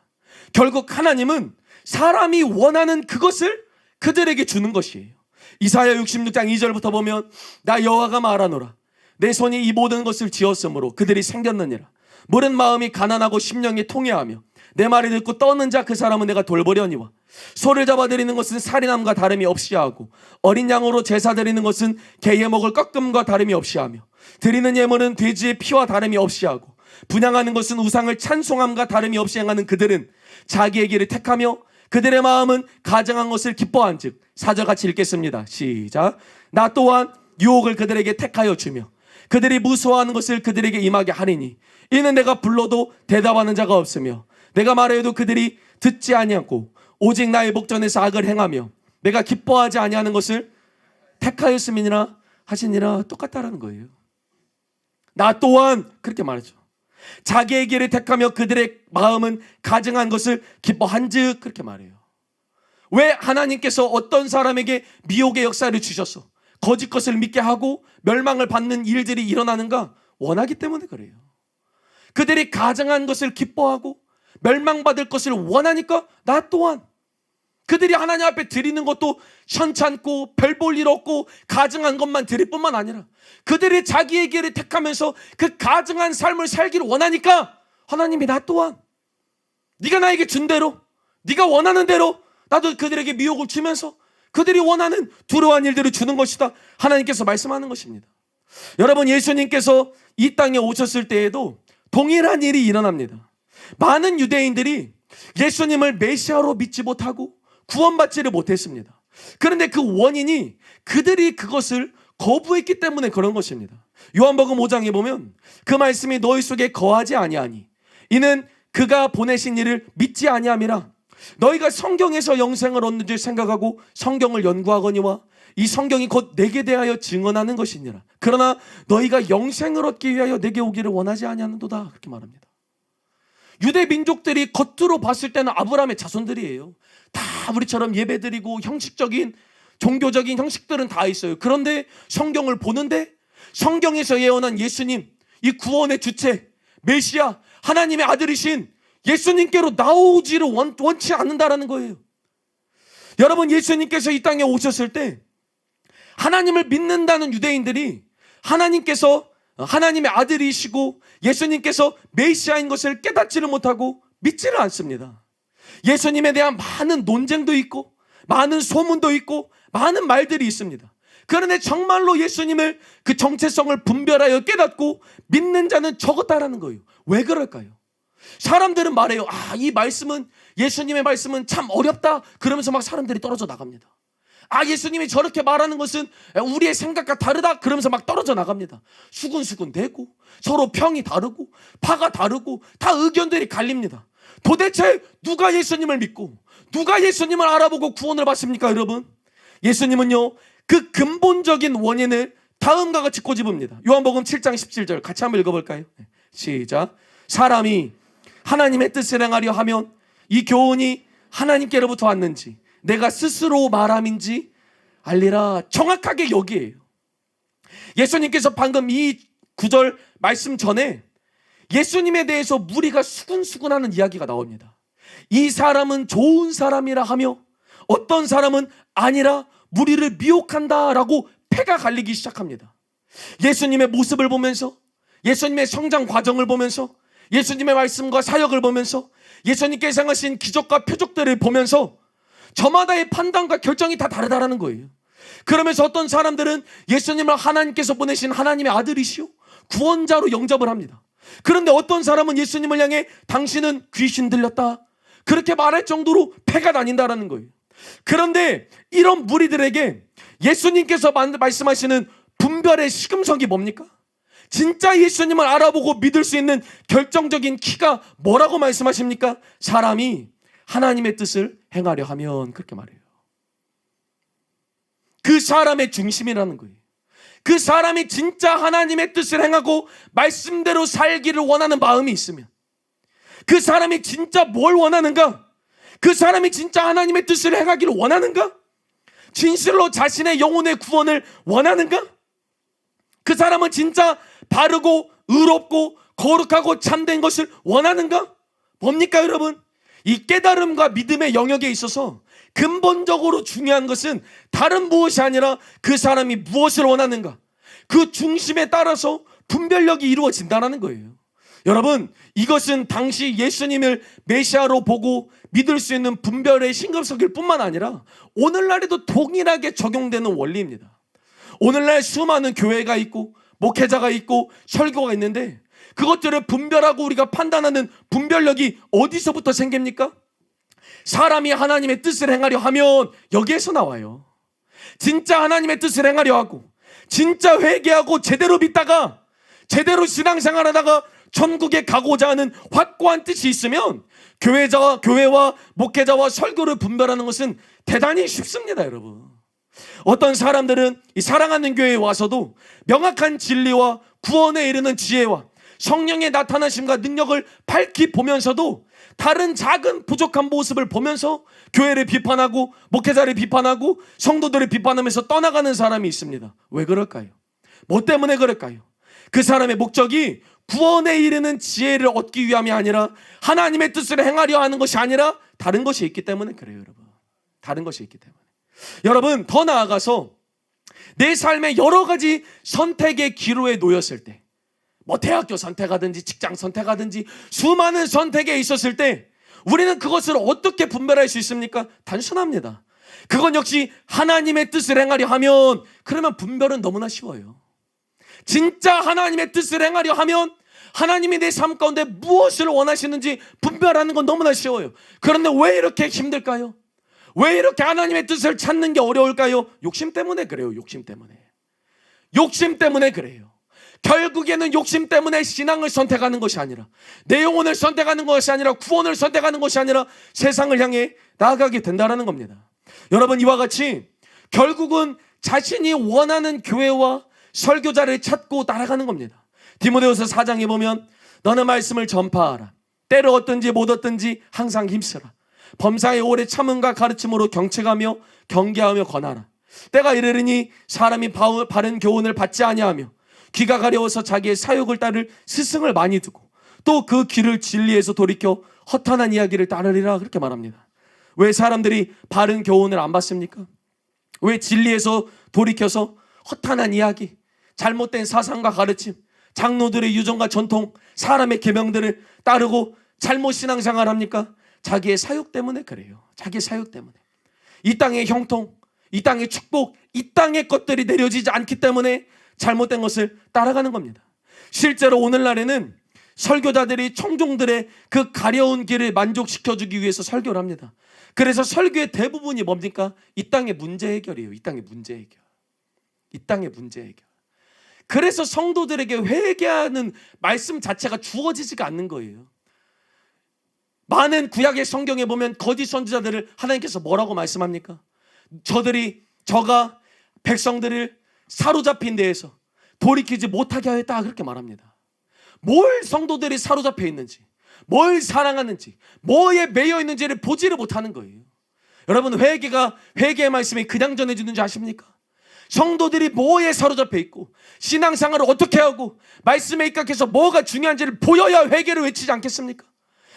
결국 하나님은 사람이 원하는 그것을 그들에게 주는 것이에요. 이사야 66장 2절부터 보면 나 여호와가 말하노라 내 손이 이 모든 것을 지었으므로 그들이 생겼느니라. 물은 마음이 가난하고 심령이 통회하며 내 말을 듣고 떠는 자 그 사람은 내가 돌보려니와 소를 잡아드리는 것은 살인함과 다름이 없이 하고 어린 양으로 제사 드리는 것은 개의 목을 꺾음과 다름이 없이 하며 드리는 예물은 돼지의 피와 다름이 없이 하고 분향하는 것은 우상을 찬송함과 다름이 없이 행하는 그들은 자기의 길을 택하며 그들의 마음은 가증한 것을 기뻐한즉 4절 같이 읽겠습니다. 시작. 나 또한 유혹을 그들에게 택하여 주며 그들이 무서워하는 것을 그들에게 임하게 하리니 이는 내가 불러도 대답하는 자가 없으며 내가 말해도 그들이 듣지 아니하고 오직 나의 목전에서 악을 행하며 내가 기뻐하지 아니하는 것을 택하였음이니라 하시니라. 똑같다라는 거예요. 나 또한 그렇게 말하죠. 자기의 길을 택하며 그들의 마음은 가증한 것을 기뻐한즉 그렇게 말해요. 왜 하나님께서 어떤 사람에게 미혹의 역사를 주셔서 거짓 것을 믿게 하고 멸망을 받는 일들이 일어나는가? 원하기 때문에 그래요. 그들이 가증한 것을 기뻐하고 멸망받을 것을 원하니까 나 또한 그들이 하나님 앞에 드리는 것도 현찮고 별 볼 일 없고 가증한 것만 드릴 뿐만 아니라 그들이 자기의 길을 택하면서 그 가증한 삶을 살기를 원하니까 하나님이 나 또한 네가 나에게 준 대로 네가 원하는 대로 나도 그들에게 미혹을 주면서 그들이 원하는 두려워한 일들을 주는 것이다. 하나님께서 말씀하는 것입니다. 여러분, 예수님께서 이 땅에 오셨을 때에도 동일한 일이 일어납니다. 많은 유대인들이 예수님을 메시아로 믿지 못하고 구원받지를 못했습니다. 그런데 그 원인이 그들이 그것을 거부했기 때문에 그런 것입니다. 요한복음 5장에 보면 그 말씀이 너희 속에 거하지 아니하니 이는 그가 보내신 이를 믿지 아니함이라. 너희가 성경에서 영생을 얻는 줄 생각하고 성경을 연구하거니와 이 성경이 곧 내게 대하여 증언하는 것이니라. 그러나 너희가 영생을 얻기 위하여 내게 오기를 원하지 아니하는도다. 그렇게 말합니다. 유대 민족들이 겉으로 봤을 때는 아브라함의 자손들이에요. 다 우리처럼 예배드리고 형식적인 종교적인 형식들은 다 있어요. 그런데 성경을 보는데 성경에서 예언한 예수님, 이 구원의 주체 메시아, 하나님의 아들이신 예수님께로 나오지를 원치 않는다라는 거예요. 여러분, 예수님께서 이 땅에 오셨을 때 하나님을 믿는다는 유대인들이 하나님께서 하나님의 아들이시고 예수님께서 메시아인 것을 깨닫지를 못하고 믿지를 않습니다. 예수님에 대한 많은 논쟁도 있고 많은 소문도 있고 많은 말들이 있습니다. 그런데 정말로 예수님을 그 정체성을 분별하여 깨닫고 믿는 자는 적었다라는 거예요. 왜 그럴까요? 사람들은 말해요. 이 말씀은, 예수님의 말씀은 참 어렵다. 그러면서 막 사람들이 떨어져 나갑니다. 예수님이 저렇게 말하는 것은 우리의 생각과 다르다. 그러면서 막 떨어져 나갑니다. 수군수군 대고 서로 평이 다르고 파가 다르고 다 의견들이 갈립니다. 도대체 누가 예수님을 믿고 누가 예수님을 알아보고 구원을 받습니까, 여러분? 예수님은요, 그 근본적인 원인을 다음과 같이 꼬집습니다. 요한복음 7장 17절 같이 한번 읽어볼까요? 시작. 사람이 하나님의 뜻을 행하려 하면 이 교훈이 하나님께로부터 왔는지 내가 스스로 말함인지 알리라. 정확하게 여기에요. 예수님께서 방금 이 구절 말씀 전에 예수님에 대해서 무리가 수군수군하는 이야기가 나옵니다. 이 사람은 좋은 사람이라 하며 어떤 사람은 아니라 무리를 미혹한다라고 패가 갈리기 시작합니다. 예수님의 모습을 보면서, 예수님의 성장 과정을 보면서, 예수님의 말씀과 사역을 보면서, 예수님께서 행하신 기적과 표적들을 보면서 저마다의 판단과 결정이 다 다르다라는 거예요. 그러면서 어떤 사람들은 예수님을 하나님께서 보내신 하나님의 아들이시오 구원자로 영접을 합니다. 그런데 어떤 사람은 예수님을 향해 당신은 귀신 들렸다 그렇게 말할 정도로 패가 나뉜다라는 거예요. 그런데 이런 무리들에게 예수님께서 말씀하시는 분별의 시금석이 뭡니까? 진짜 예수님을 알아보고 믿을 수 있는 결정적인 키가 뭐라고 말씀하십니까? 사람이 하나님의 뜻을 행하려 하면, 그렇게 말해요. 그 사람의 중심이라는 거예요. 그 사람이 진짜 하나님의 뜻을 행하고 말씀대로 살기를 원하는 마음이 있으면, 그 사람이 진짜 뭘 원하는가? 그 사람이 진짜 하나님의 뜻을 행하기를 원하는가? 진실로 자신의 영혼의 구원을 원하는가? 그 사람은 진짜 바르고 의롭고 거룩하고 참된 것을 원하는가? 뭡니까, 여러분? 이 깨달음과 믿음의 영역에 있어서 근본적으로 중요한 것은 다른 무엇이 아니라 그 사람이 무엇을 원하는가, 그 중심에 따라서 분별력이 이루어진다는 거예요. 여러분, 이것은 당시 예수님을 메시아로 보고 믿을 수 있는 분별의 신금석일 뿐만 아니라 오늘날에도 동일하게 적용되는 원리입니다. 오늘날 수많은 교회가 있고 목회자가 있고 설교가 있는데 그것들을 분별하고 우리가 판단하는 분별력이 어디서부터 생깁니까? 사람이 하나님의 뜻을 행하려 하면 여기에서 나와요. 진짜 하나님의 뜻을 행하려 하고 진짜 회개하고 제대로 믿다가 제대로 신앙생활하다가 천국에 가고자 하는 확고한 뜻이 있으면 교회와 목회자와 설교를 분별하는 것은 대단히 쉽습니다, 여러분. 어떤 사람들은 이 사랑하는 교회에 와서도 명확한 진리와 구원에 이르는 지혜와 성령의 나타나심과 능력을 밝히 보면서도 다른 작은 부족한 모습을 보면서 교회를 비판하고 목회자를 비판하고 성도들을 비판하면서 떠나가는 사람이 있습니다. 왜 그럴까요? 뭐 때문에 그럴까요? 그 사람의 목적이 구원에 이르는 지혜를 얻기 위함이 아니라 하나님의 뜻을 행하려 하는 것이 아니라 다른 것이 있기 때문에 그래요, 여러분. 다른 것이 있기 때문에. 여러분, 더 나아가서 내 삶의 여러 가지 선택의 기로에 놓였을 때, 뭐 대학교 선택하든지 직장 선택하든지 수많은 선택에 있었을 때 우리는 그것을 어떻게 분별할 수 있습니까? 단순합니다. 그건 역시 하나님의 뜻을 행하려 하면, 그러면 분별은 너무나 쉬워요. 진짜 하나님의 뜻을 행하려 하면 하나님이 내 삶 가운데 무엇을 원하시는지 분별하는 건 너무나 쉬워요. 그런데 왜 이렇게 힘들까요? 왜 이렇게 하나님의 뜻을 찾는 게 어려울까요? 욕심 때문에 그래요. 욕심 때문에. 욕심 때문에 그래요. 결국에는 욕심 때문에 신앙을 선택하는 것이 아니라, 내 영혼을 선택하는 것이 아니라, 구원을 선택하는 것이 아니라 세상을 향해 나아가게 된다는 겁니다. 여러분, 이와 같이 결국은 자신이 원하는 교회와 설교자를 찾고 따라가는 겁니다. 디모데후서 4장에 보면 너는 말씀을 전파하라. 때를 얻든지 못 얻든지 항상 힘쓰라. 범사에 오래 참음과 가르침으로 경책하며 경계하며 권하라. 때가 이르르니 사람이 바른 교훈을 받지 아니하며 귀가 가려워서 자기의 사욕을 따를 스승을 많이 두고 또 그 귀를 진리에서 돌이켜 허탄한 이야기를 따르리라. 그렇게 말합니다. 왜 사람들이 바른 교훈을 안 받습니까? 왜 진리에서 돌이켜서 허탄한 이야기, 잘못된 사상과 가르침, 장로들의 유전과 전통, 사람의 계명들을 따르고 잘못 신앙생활 합니까? 자기의 사욕 때문에 그래요. 자기의 사욕 때문에. 이 땅의 형통, 이 땅의 축복, 이 땅의 것들이 내려지지 않기 때문에 잘못된 것을 따라가는 겁니다. 실제로 오늘날에는 설교자들이 청중들의 그 가려운 길을 만족시켜주기 위해서 설교를 합니다. 그래서 설교의 대부분이 뭡니까? 이 땅의 문제 해결이에요. 이 땅의 문제 해결. 이 땅의 문제 해결. 그래서 성도들에게 회개하는 말씀 자체가 주어지지가 않는 거예요. 많은 구약의 성경에 보면 거짓 선지자들을 하나님께서 뭐라고 말씀합니까? 저가 백성들을 사로잡힌 데에서 돌이키지 못하게 하였다. 그렇게 말합니다. 뭘 성도들이 사로잡혀 있는지, 뭘 사랑하는지, 뭐에 매여 있는지를 보지를 못하는 거예요. 여러분, 회개의 말씀이 그냥 전해지는 줄 아십니까? 성도들이 뭐에 사로잡혀 있고 신앙생활을 어떻게 하고 말씀에 입각해서 뭐가 중요한지를 보여야 회개를 외치지 않겠습니까?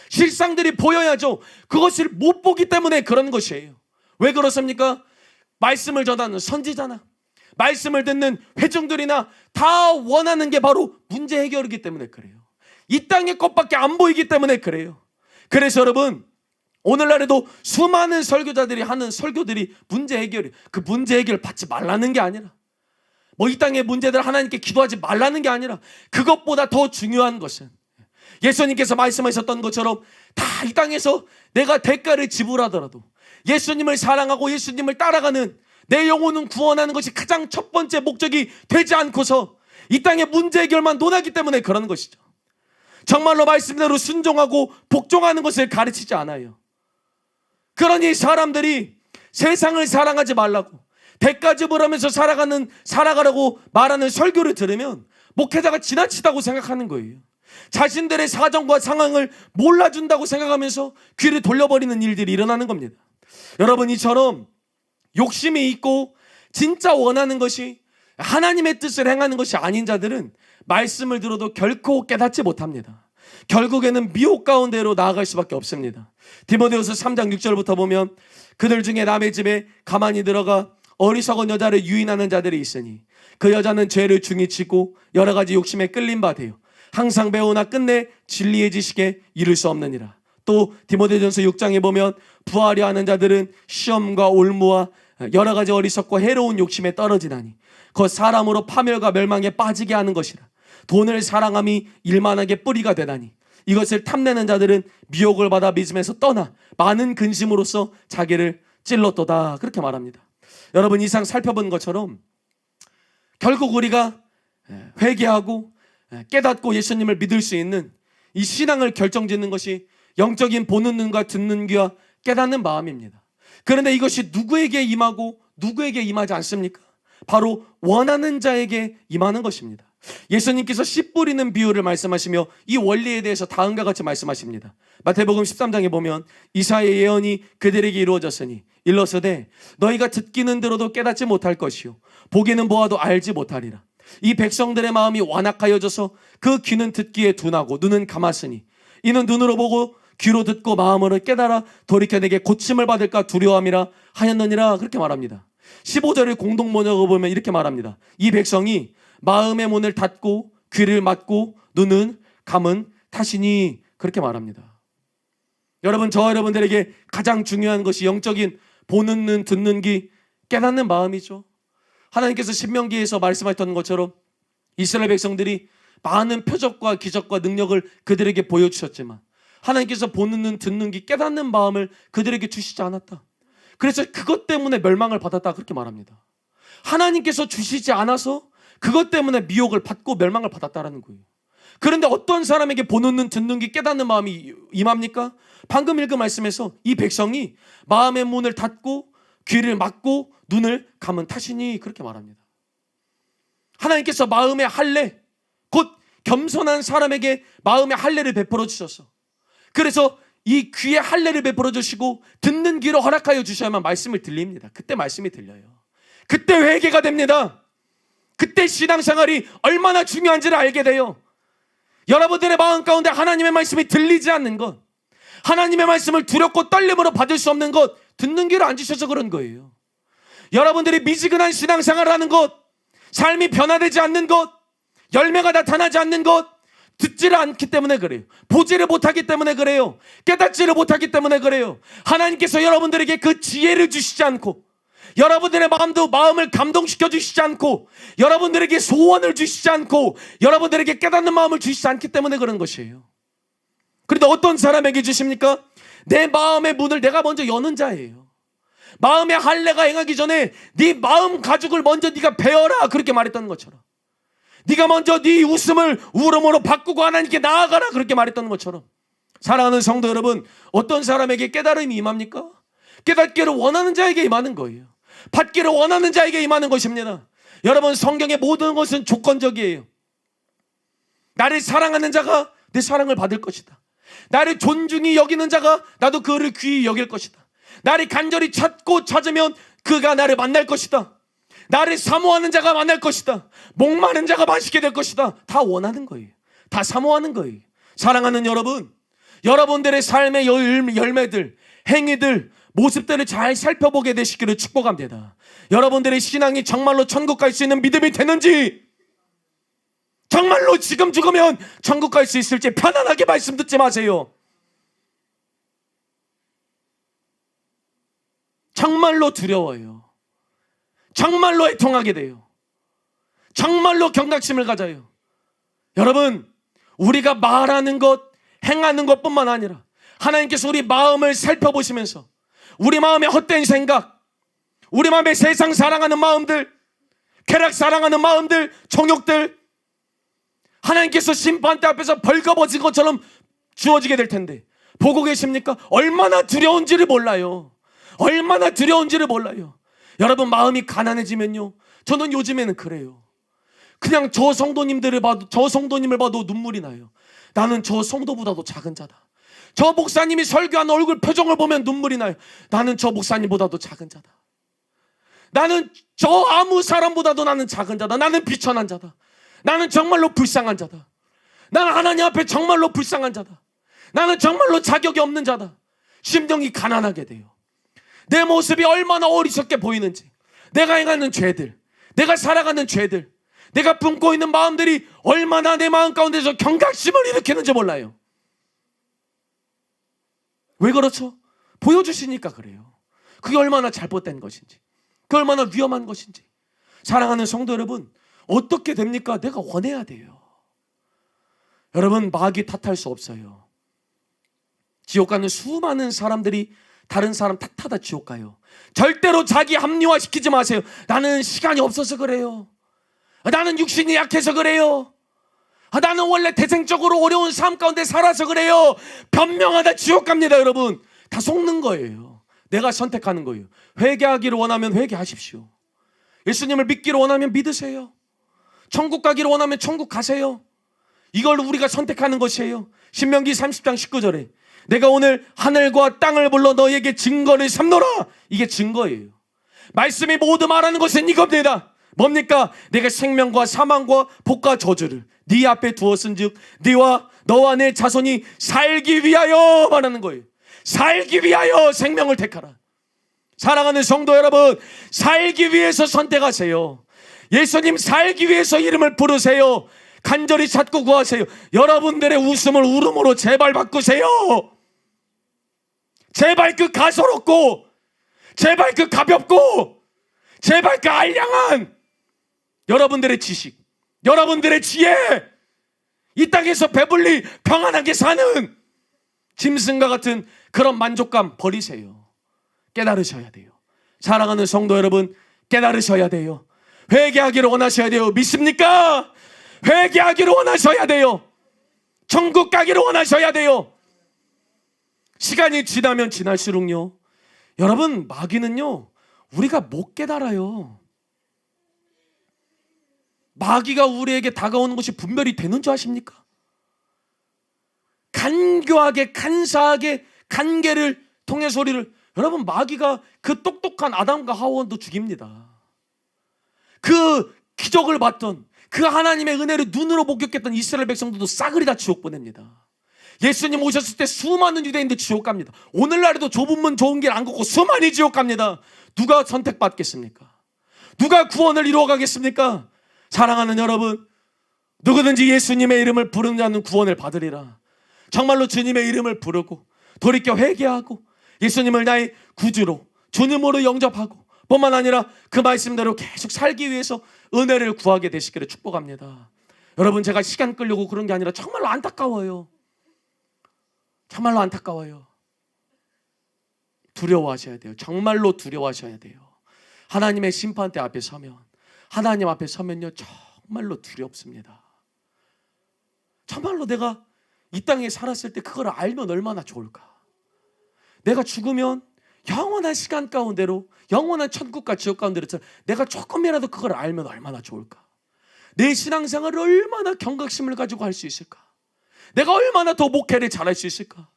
실상들이 보여야죠. 그것을 못 보기 때문에 그런 것이에요. 왜 그렇습니까? 말씀을 전하는 선지자나 말씀을 듣는 회중들이나 다 원하는 게 바로 문제 해결이기 때문에 그래요. 이 땅의 것밖에 안 보이기 때문에 그래요. 그래서 여러분, 오늘날에도 수많은 설교자들이 하는 설교들이 문제 해결이, 그 문제 해결 받지 말라는 게 아니라, 이 땅의 문제들 하나님께 기도하지 말라는 게 아니라, 그것보다 더 중요한 것은 예수님께서 말씀하셨던 것처럼 다 이 땅에서 내가 대가를 지불하더라도 예수님을 사랑하고 예수님을 따라가는 내 영혼은 구원하는 것이 가장 첫 번째 목적이 되지 않고서 이 땅의 문제 해결만 논하기 때문에 그러는 것이죠. 정말로 말씀대로 순종하고 복종하는 것을 가르치지 않아요. 그러니 사람들이 세상을 사랑하지 말라고 대가 지불하면서 살아가라고 말하는 설교를 들으면 목회자가 지나치다고 생각하는 거예요. 자신들의 사정과 상황을 몰라준다고 생각하면서 귀를 돌려버리는 일들이 일어나는 겁니다. 여러분, 이처럼 욕심이 있고 진짜 원하는 것이 하나님의 뜻을 행하는 것이 아닌 자들은 말씀을 들어도 결코 깨닫지 못합니다. 결국에는 미혹 가운데로 나아갈 수밖에 없습니다. 디모데후서 3장 6절부터 보면 그들 중에 남의 집에 가만히 들어가 어리석은 여자를 유인하는 자들이 있으니 그 여자는 죄를 중히 지고 여러 가지 욕심에 끌린 바 되어 항상 배우나 끝내 진리의 지식에 이를 수 없느니라. 또 디모데전서 6장에 보면 부하려 하는 자들은 시험과 올무와 여러 가지 어리석고 해로운 욕심에 떨어지나니 곧 사람으로 파멸과 멸망에 빠지게 하는 것이라. 돈을 사랑함이 일만하게 뿌리가 되나니 이것을 탐내는 자들은 미혹을 받아 믿음에서 떠나 많은 근심으로써 자기를 찔렀도다. 그렇게 말합니다. 여러분, 이상 살펴본 것처럼 결국 우리가 회개하고 깨닫고 예수님을 믿을 수 있는 이 신앙을 결정짓는 것이 영적인 보는 눈과 듣는 귀와 깨닫는 마음입니다. 그런데 이것이 누구에게 임하고 누구에게 임하지 않습니까? 바로 원하는 자에게 임하는 것입니다. 예수님께서 씨 뿌리는 비유를 말씀하시며 이 원리에 대해서 다음과 같이 말씀하십니다. 마태복음 13장에 보면 이사야의 예언이 그들에게 이루어졌으니 일러서되 너희가 듣기는 들어도 깨닫지 못할 것이요 보기는 보아도 알지 못하리라. 이 백성들의 마음이 완악하여져서 그 귀는 듣기에 둔하고 눈은 감았으니 이는 눈으로 보고 귀로 듣고 마음으로 깨달아 돌이켜 내게 고침을 받을까 두려움이라 하였느니라. 그렇게 말합니다. 15절을 공동 번역을 보면 이렇게 말합니다. 이 백성이 마음의 문을 닫고 귀를 막고 눈은 감은 탓이니. 그렇게 말합니다. 여러분, 저와 여러분들에게 가장 중요한 것이 영적인 보는 눈, 듣는 귀, 깨닫는 마음이죠. 하나님께서 신명기에서 말씀하셨던 것처럼 이스라엘 백성들이 많은 표적과 기적과 능력을 그들에게 보여주셨지만 하나님께서 보는 눈, 듣는 귀, 깨닫는 마음을 그들에게 주시지 않았다. 그래서 그것 때문에 멸망을 받았다. 그렇게 말합니다. 하나님께서 주시지 않아서 그것 때문에 미혹을 받고 멸망을 받았다라는 거예요. 그런데 어떤 사람에게 보는 눈, 듣는 귀, 깨닫는 마음이 임합니까? 방금 읽은 말씀에서 이 백성이 마음의 문을 닫고 귀를 막고 눈을 감은 탓이니 그렇게 말합니다. 하나님께서 마음의 할례, 곧 겸손한 사람에게 마음의 할례를 베풀어 주셔서, 그래서 이 귀의 할례를 베풀어 주시고 듣는 귀로 허락하여 주셔야만 말씀을 들립니다. 그때 말씀이 들려요. 그때 회개가 됩니다. 그때 신앙생활이 얼마나 중요한지를 알게 돼요. 여러분들의 마음 가운데 하나님의 말씀이 들리지 않는 것, 하나님의 말씀을 두렵고 떨림으로 받을 수 없는 것, 듣는 귀를 안 주셔서 그런 거예요. 여러분들이 미지근한 신앙생활을 하는 것, 삶이 변화되지 않는 것, 열매가 나타나지 않는 것, 듣지를 않기 때문에 그래요. 보지를 못하기 때문에 그래요. 깨닫지를 못하기 때문에 그래요. 하나님께서 여러분들에게 그 지혜를 주시지 않고, 여러분들의 마음을 감동시켜 주시지 않고, 여러분들에게 소원을 주시지 않고, 여러분들에게 깨닫는 마음을 주시지 않기 때문에 그런 것이에요. 그런데 어떤 사람에게 주십니까? 내 마음의 문을 내가 먼저 여는 자예요. 마음의 할례가 행하기 전에 네 마음 가죽을 먼저 네가 베어라, 그렇게 말했던 것처럼, 네가 먼저 네 웃음을 울음으로 바꾸고 하나님께 나아가라, 그렇게 말했던 것처럼, 사랑하는 성도 여러분, 어떤 사람에게 깨달음이 임합니까? 깨닫기를 원하는 자에게 임하는 거예요. 받기를 원하는 자에게 임하는 것입니다. 여러분, 성경의 모든 것은 조건적이에요. 나를 사랑하는 자가 내 사랑을 받을 것이다. 나를 존중히 여기는 자가 나도 그를 귀히 여길 것이다. 나를 간절히 찾고 찾으면 그가 나를 만날 것이다. 나를 사모하는 자가 만날 것이다. 목마른 자가 마시게 될 것이다. 다 원하는 거예요. 다 사모하는 거예요. 사랑하는 여러분, 여러분들의 삶의 열매들, 행위들, 모습들을 잘 살펴보게 되시기를 축복합니다. 여러분들의 신앙이 정말로 천국 갈 수 있는 믿음이 되는지, 정말로 지금 죽으면 천국 갈 수 있을지 편안하게 말씀 듣지 마세요. 정말로 두려워요. 정말로 애통하게 돼요. 정말로 경각심을 가져요. 여러분, 우리가 말하는 것, 행하는 것뿐만 아니라 하나님께서 우리 마음을 살펴보시면서 우리 마음의 헛된 생각, 우리 마음의 세상 사랑하는 마음들, 쾌락 사랑하는 마음들, 정욕들, 하나님께서 심판대 앞에서 벌거벗은 것처럼 주어지게 될 텐데 보고 계십니까? 얼마나 두려운지를 몰라요. 얼마나 두려운지를 몰라요. 여러분, 마음이 가난해지면요, 저는 요즘에는 그래요. 그냥 저 성도님을 봐도 눈물이 나요. 나는 저 성도보다도 작은 자다. 저 목사님이 설교하는 얼굴 표정을 보면 눈물이 나요. 나는 저 목사님보다도 작은 자다. 나는 저 아무 사람보다도 나는 작은 자다. 나는 비천한 자다. 나는 정말로 불쌍한 자다. 나는 하나님 앞에 정말로 불쌍한 자다. 나는 정말로 자격이 없는 자다. 심령이 가난하게 돼요. 내 모습이 얼마나 어리석게 보이는지, 내가 행하는 죄들, 내가 살아가는 죄들, 내가 품고 있는 마음들이 얼마나 내 마음 가운데서 경각심을 일으키는지 몰라요. 왜 그렇죠? 보여주시니까 그래요. 그게 얼마나 잘못된 것인지, 그게 얼마나 위험한 것인지. 사랑하는 성도 여러분, 어떻게 됩니까? 내가 원해야 돼요. 여러분, 마귀 탓할 수 없어요. 지옥 가는 수많은 사람들이 다른 사람 탓하다 지옥 가요. 절대로 자기 합리화시키지 마세요. 나는 시간이 없어서 그래요. 나는 육신이 약해서 그래요. 나는 원래 태생적으로 어려운 삶 가운데 살아서 그래요. 변명하다 지옥 갑니다. 여러분, 다 속는 거예요. 내가 선택하는 거예요. 회개하기를 원하면 회개하십시오. 예수님을 믿기를 원하면 믿으세요. 천국 가기를 원하면 천국 가세요. 이걸 우리가 선택하는 것이에요. 신명기 30장 19절에 내가 오늘 하늘과 땅을 불러 너에게 증거를 삼노라. 이게 증거예요. 말씀이 모두 말하는 것은 이겁니다. 뭡니까? 내가 생명과 사망과 복과 저주를 네 앞에 두었은즉 너와 내 자손이 살기 위하여 말하는 거예요. 살기 위하여 생명을 택하라. 사랑하는 성도 여러분, 살기 위해서 선택하세요. 예수님 살기 위해서 이름을 부르세요. 간절히 찾고 구하세요. 여러분들의 웃음을 울음으로 제발 바꾸세요. 제발 그 가소롭고, 제발 그 가볍고, 제발 그 알량한 여러분들의 지식, 여러분들의 지혜, 이 땅에서 배불리 평안하게 사는 짐승과 같은 그런 만족감 버리세요. 깨달으셔야 돼요. 사랑하는 성도 여러분, 깨달으셔야 돼요. 회개하기를 원하셔야 돼요. 믿습니까? 회개하기를 원하셔야 돼요. 천국 가기를 원하셔야 돼요. 시간이 지나면 지날수록요, 여러분, 마귀는요, 우리가 못 깨달아요. 마귀가 우리에게 다가오는 것이 분별이 되는 줄 아십니까? 간교하게, 간사하게, 간계를 통해서 우리를, 여러분, 마귀가 그 똑똑한 아담과 하와도 죽입니다. 그 기적을 봤던, 그 하나님의 은혜를 눈으로 목격했던 이스라엘 백성들도 싸그리 다 지옥 보냅니다. 예수님 오셨을 때 수많은 유대인들 지옥 갑니다. 오늘날에도 좁은 문 좋은 길 안 걷고 수많이 지옥 갑니다. 누가 선택받겠습니까? 누가 구원을 이루어가겠습니까? 사랑하는 여러분, 누구든지 예수님의 이름을 부르는 자는 구원을 받으리라. 정말로 주님의 이름을 부르고 돌이켜 회개하고 예수님을 나의 구주로, 주님으로 영접하고 뿐만 아니라 그 말씀대로 계속 살기 위해서 은혜를 구하게 되시기를 축복합니다. 여러분, 제가 시간 끌려고 그런 게 아니라 정말로 안타까워요. 정말로 안타까워요. 두려워하셔야 돼요. 정말로 두려워하셔야 돼요. 하나님의 심판대 앞에 서면, 하나님 앞에 서면요, 정말로 두렵습니다. 정말로 내가 이 땅에 살았을 때 그걸 알면 얼마나 좋을까. 내가 죽으면 영원한 시간 가운데로, 영원한 천국과 지옥 가운데로 내가 조금이라도 그걸 알면 얼마나 좋을까. 내 신앙생활을 얼마나 경각심을 가지고 할 수 있을까. 내가 얼마나 더 목회를 잘할 수 있을까.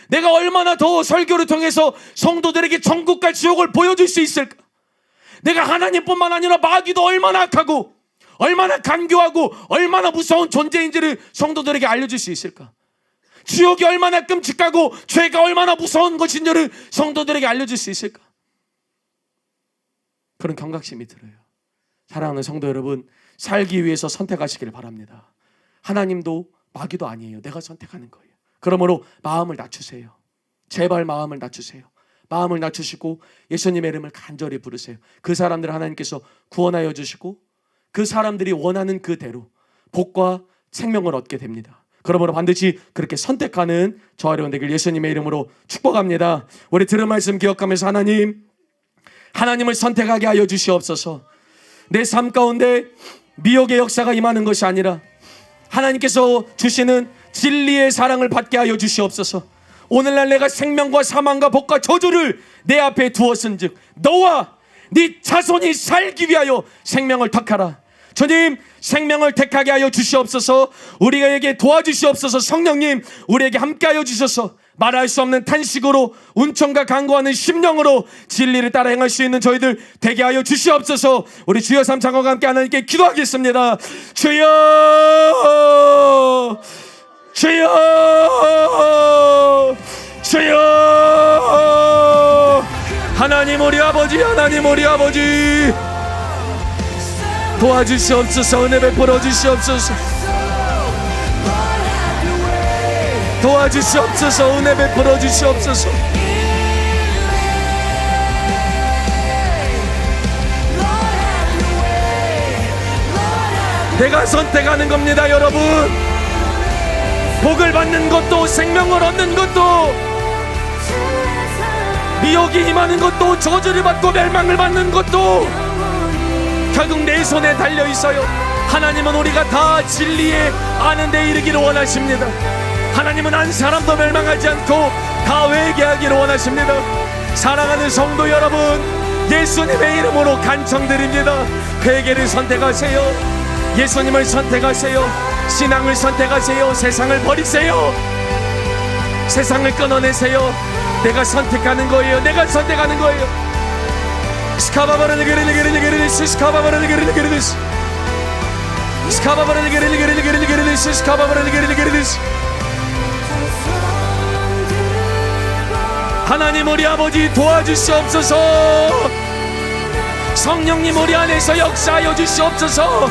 내가 얼마나 더 설교를 통해서 성도들에게 천국과 지옥을 보여줄 수 있을까. 내가 하나님뿐만 아니라 마귀도 얼마나 악하고 얼마나 간교하고 얼마나 무서운 존재인지를 성도들에게 알려줄 수 있을까. 지옥이 얼마나 끔찍하고 죄가 얼마나 무서운 것인지를 성도들에게 알려줄 수 있을까. 그런 경각심이 들어요. 사랑하는 성도 여러분, 살기 위해서 선택하시기를 바랍니다. 하나님도 마귀도 아니에요. 내가 선택하는 거예요. 그러므로 마음을 낮추세요. 제발 마음을 낮추세요. 마음을 낮추시고 예수님의 이름을 간절히 부르세요. 그 사람들을 하나님께서 구원하여 주시고 그 사람들이 원하는 그대로 복과 생명을 얻게 됩니다. 그러므로 반드시 그렇게 선택하는 저와 여러분 되길 예수님의 이름으로 축복합니다. 우리 들은 말씀 기억하면서 하나님을 선택하게 하여 주시옵소서. 내 삶 가운데 미혹의 역사가 임하는 것이 아니라 하나님께서 주시는 진리의 사랑을 받게 하여 주시옵소서. 오늘날 내가 생명과 사망과 복과 저주를 내 앞에 두었은즉 너와 네 자손이 살기 위하여 생명을 택하라. 주님, 생명을 택하게 하여 주시옵소서. 우리에게 도와주시옵소서. 성령님, 우리에게 함께하여 주셔서 말할 수 없는 탄식으로 은총과 간구하는 심령으로 진리를 따라 행할 수 있는 저희들 되게 하여 주시옵소서. 우리 주여 삼창과 함께 하나님께 기도하겠습니다. 주여, 주여, 주여. 하나님 우리 아버지, 하나님 우리 아버지, 도와주시옵소서. 은혜 베풀어 주시옵소서. 도와주시옵소서. 은혜 베풀어 주시옵소서. 내가 선택하는 겁니다. 여러분, 복을 받는 것도 생명을 얻는 것도 미혹이 임하는 것도 저주를 받고 멸망을 받는 것도 결국 내 손에 달려 있어요. 하나님은 우리가 다 진리에 아는 데 이르기를 원하십니다. 하나님은 한 사람도 멸망하지 않고 다 회개하기를 원하십니다. 사랑하는 성도 여러분, 예수님의 이름으로 간청드립니다. 회개를 선택하세요. 예수님을 선택하세요. 신앙을 선택하세요. 세상을 버리세요. 세상을 끊어내세요. 내가 선택하는 거예요. 내가 선택하는 거예요. 하나님 우리 아버지 도와주시옵소서. 성령님 우리 안에서 역사하여 주시옵소서.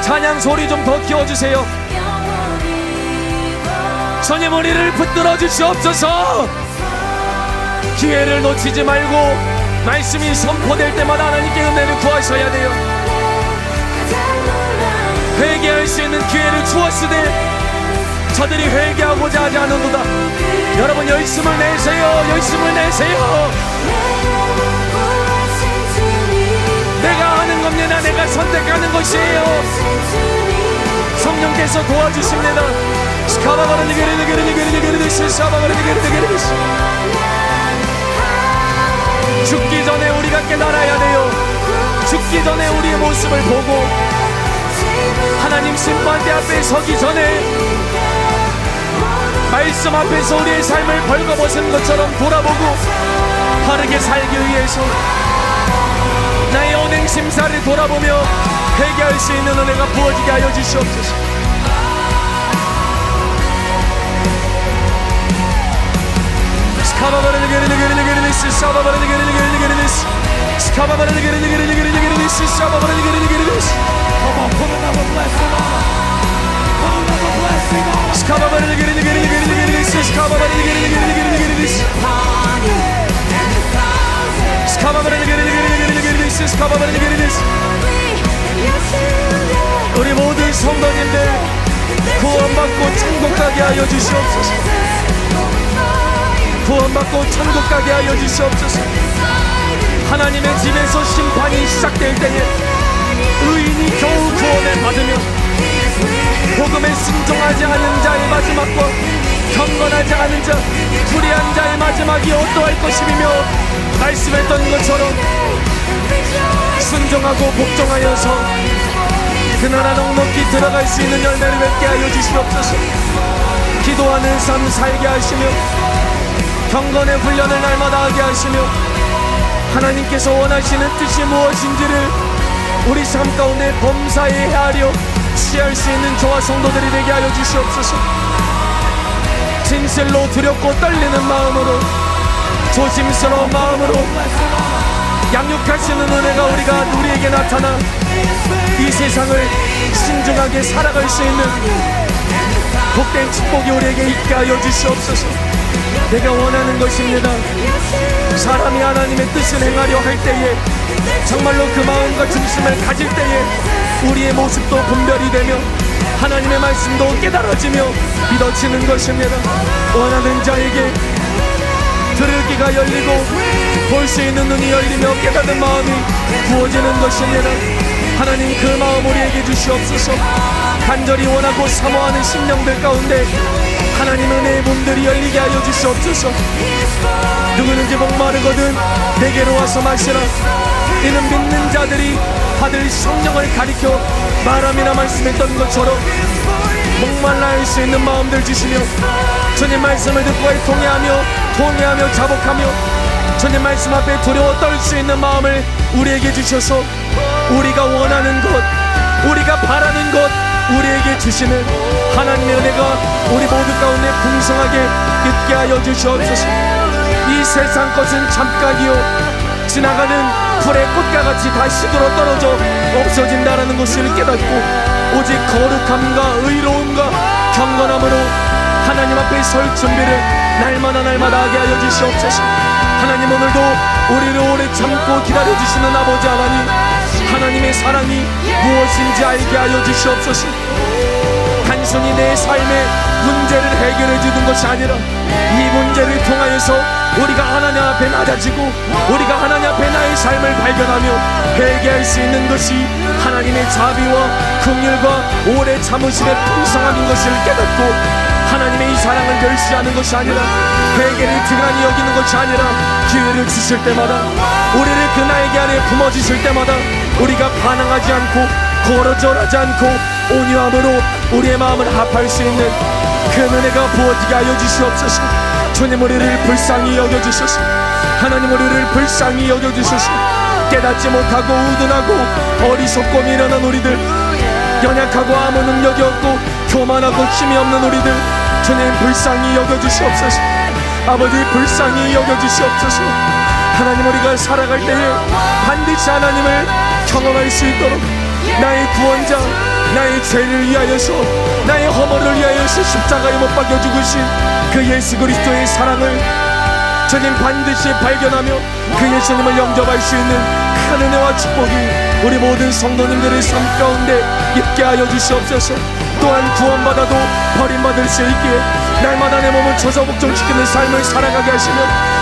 찬양 소리 좀 더 키워주세요. 주님 우리를 붙들어 주시옵소서. 기회를 놓치지 말고 말씀이 선포될 때마다 하나님께 은혜를 구하셔야 돼요. 회개할 수 있는 기회를 주었으되 저들이 회개하고자 하지 않는도다. 여러분 열심을 내세요. 열심을 내세요. 내가 아는 겁니다. 내가 선택하는 것이에요. 성령께서 도와주십니다. 죽기 전에 우리가 깨달아야 돼요. 죽기 전에 우리의 모습을 보고 하나님 심판대 앞에 서기 전에 말씀 앞에서 우리의 삶을 벌거벗은 것처럼 돌아보고 바르게 살기 위해서 나의 언행 심사를 돌아보며 회개할 수 있는 은혜가 부어지게 하여 주시옵소서. 우리 모든 성도님들 구원받고 천국 가게 하여 주시옵소서. 구원받고 천국 가게 하여 주시옵소서. 하나님의 집에서 심판이 시작될 때에 의인이 겨우 구원을 받으며 복음에 순종하지 않은 자의 마지막과 경건하지 않은 자 불의한 자의 마지막이 어떠할 것이며 말씀했던 것처럼 순종하고 복종하여서 그나라 넉넉히 들어갈 수 있는 열매를 맺게 하여 주시옵소서. 기도하는 삶 살게 하시며 경건의 훈련을 날마다 하게 하시며 하나님께서 원하시는 뜻이 무엇인지를 우리 삶 가운데 범사에 헤아려 취할 수 있는 저와 성도들이 되게 하여 주시옵소서. 진실로 두렵고 떨리는 마음으로 조심스러운 마음으로 양육하시는 은혜가 우리에게 나타나 이 세상을 신중하게 살아갈 수 있는 복된 축복이 우리에게 있게 하여 주시옵소서. 내가 원하는 것입니다. 사람이 하나님의 뜻을 행하려 할 때에 정말로 그 마음과 중심을 가질 때에 우리의 모습도 분별이 되며 하나님의 말씀도 깨달아지며 믿어지는 것입니다. 원하는 자에게 들을 귀가 열리고 볼 수 있는 눈이 열리며 깨닫는 마음이 부어지는 것입니다. 하나님 그 마음 우리에게 주시옵소서. 간절히 원하고 사모하는 심령들 가운데 하나님 은혜의 문들이 열리게 하여 주시옵소서. 누구든지 목마르거든 내게로 와서 마시라. 이는 믿는 자들이 받을 성령을 가리켜 말함이나 말씀했던 것처럼 목말라 할 수 있는 마음들 주시며 주님 말씀을 듣고 통회하며 자복하며 주님 말씀 앞에 두려워 떨 수 있는 마음을 우리에게 주셔서 우리가 원하는 것, 우리가 바라는 것 우리에게 주시는 하나님의 은혜가 우리 모두 가운데 풍성하게 있게 하여 주시옵소서. 이 세상 것은 잠깐이요 지나가는 풀의 꽃과 같이 다 시들어 떨어져 없어진다라는 것을 깨닫고 오직 거룩함과 의로움과 경건함으로 하나님 앞에 설 준비를 날마다 하게 하여 주시옵소서. 하나님 오늘도 우리를 오래 참고 기다려주시는 아버지 하나님, 하나님의 사랑이 무엇인지 알게 하여 주시옵소서. 단순히 내 삶의 문제를 해결해 주는 것이 아니라 이 문제를 통하여서 우리가 하나님 앞에 낮아지고 우리가 하나님 앞에 나의 삶을 발견하며 회개할 수 있는 것이 하나님의 자비와 긍휼과 오래 참으심의 풍성함인 것을 깨닫고 하나님의 이 사랑을 멸시하는 것이 아니라 회개를 등한히 여기는 것이 아니라 기회를 주실 때마다 우리를 그 나에게 안에 품어주실 때마다 우리가 반항하지 않고 거러절하지 않고 온유함으로 우리의 마음을 합할 수 있는 그 은혜가 부어지게 하여 주시옵소서. 주님 우리를 불쌍히 여겨주소서. 하나님 우리를 불쌍히 여겨주소서. 깨닫지 못하고 우둔하고 어리석고 미련한 우리들, 연약하고 아무 능력이 없고 교만하고 힘이 없는 우리들 주님 불쌍히 여겨주시옵소서. 아버지 불쌍히 여겨주시옵소서. 하나님 우리가 살아갈 때에 반드시 하나님을 경험할 수 있도록 나의 구원자, 나의 죄를 위하여서 나의 허물을 위하여서 십자가에 못 박혀 죽으신 그 예수 그리스도의 사랑을 주님 반드시 발견하며 그 예수님을 영접할 수 있는 큰 은혜와 축복이 우리 모든 성도님들의 삶 가운데 있게 하여 주시옵소서. 또한 구원받아도 버림받을 수 있기에 날마다 내 몸을 저서 복종시키는 삶을 살아가게 하시며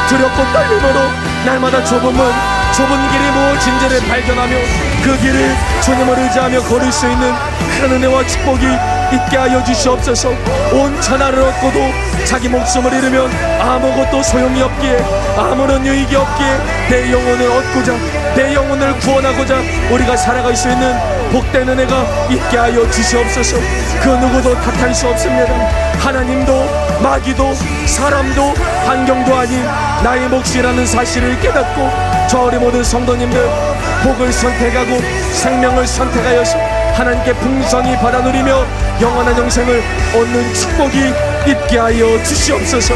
두렵고 떨림으로 날마다 좁은 문 좁은 길이 무엇인지를 발견하며 그 길을 주님을 의지하며 걸을 수 있는 큰 은혜와 축복이 있게 하여 주시옵소서. 온 천하를 얻고도 자기 목숨을 잃으면 아무것도 소용이 없기에, 아무런 유익이 없기에 내 영혼을 얻고자, 내 영혼을 구원하고자 우리가 살아갈 수 있는 복된 은혜가 있게 하여 주시옵소서. 그 누구도 탓할 수 없습니다. 하나님도 마귀도 사람도 환경도 아닌 나의 몫이라는 사실을 깨닫고 저 우리 모든 성도님들 복을 선택하고 생명을 선택하여서 하나님께 풍성히 받아 누리며 영원한 영생을 얻는 축복이 있게 하여 주시옵소서.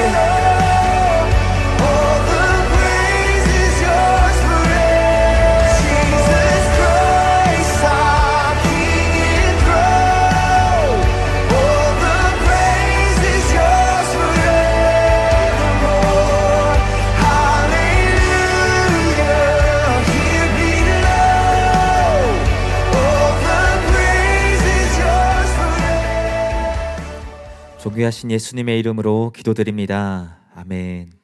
존귀하신 예수님의 이름으로 기도드립니다. 아멘.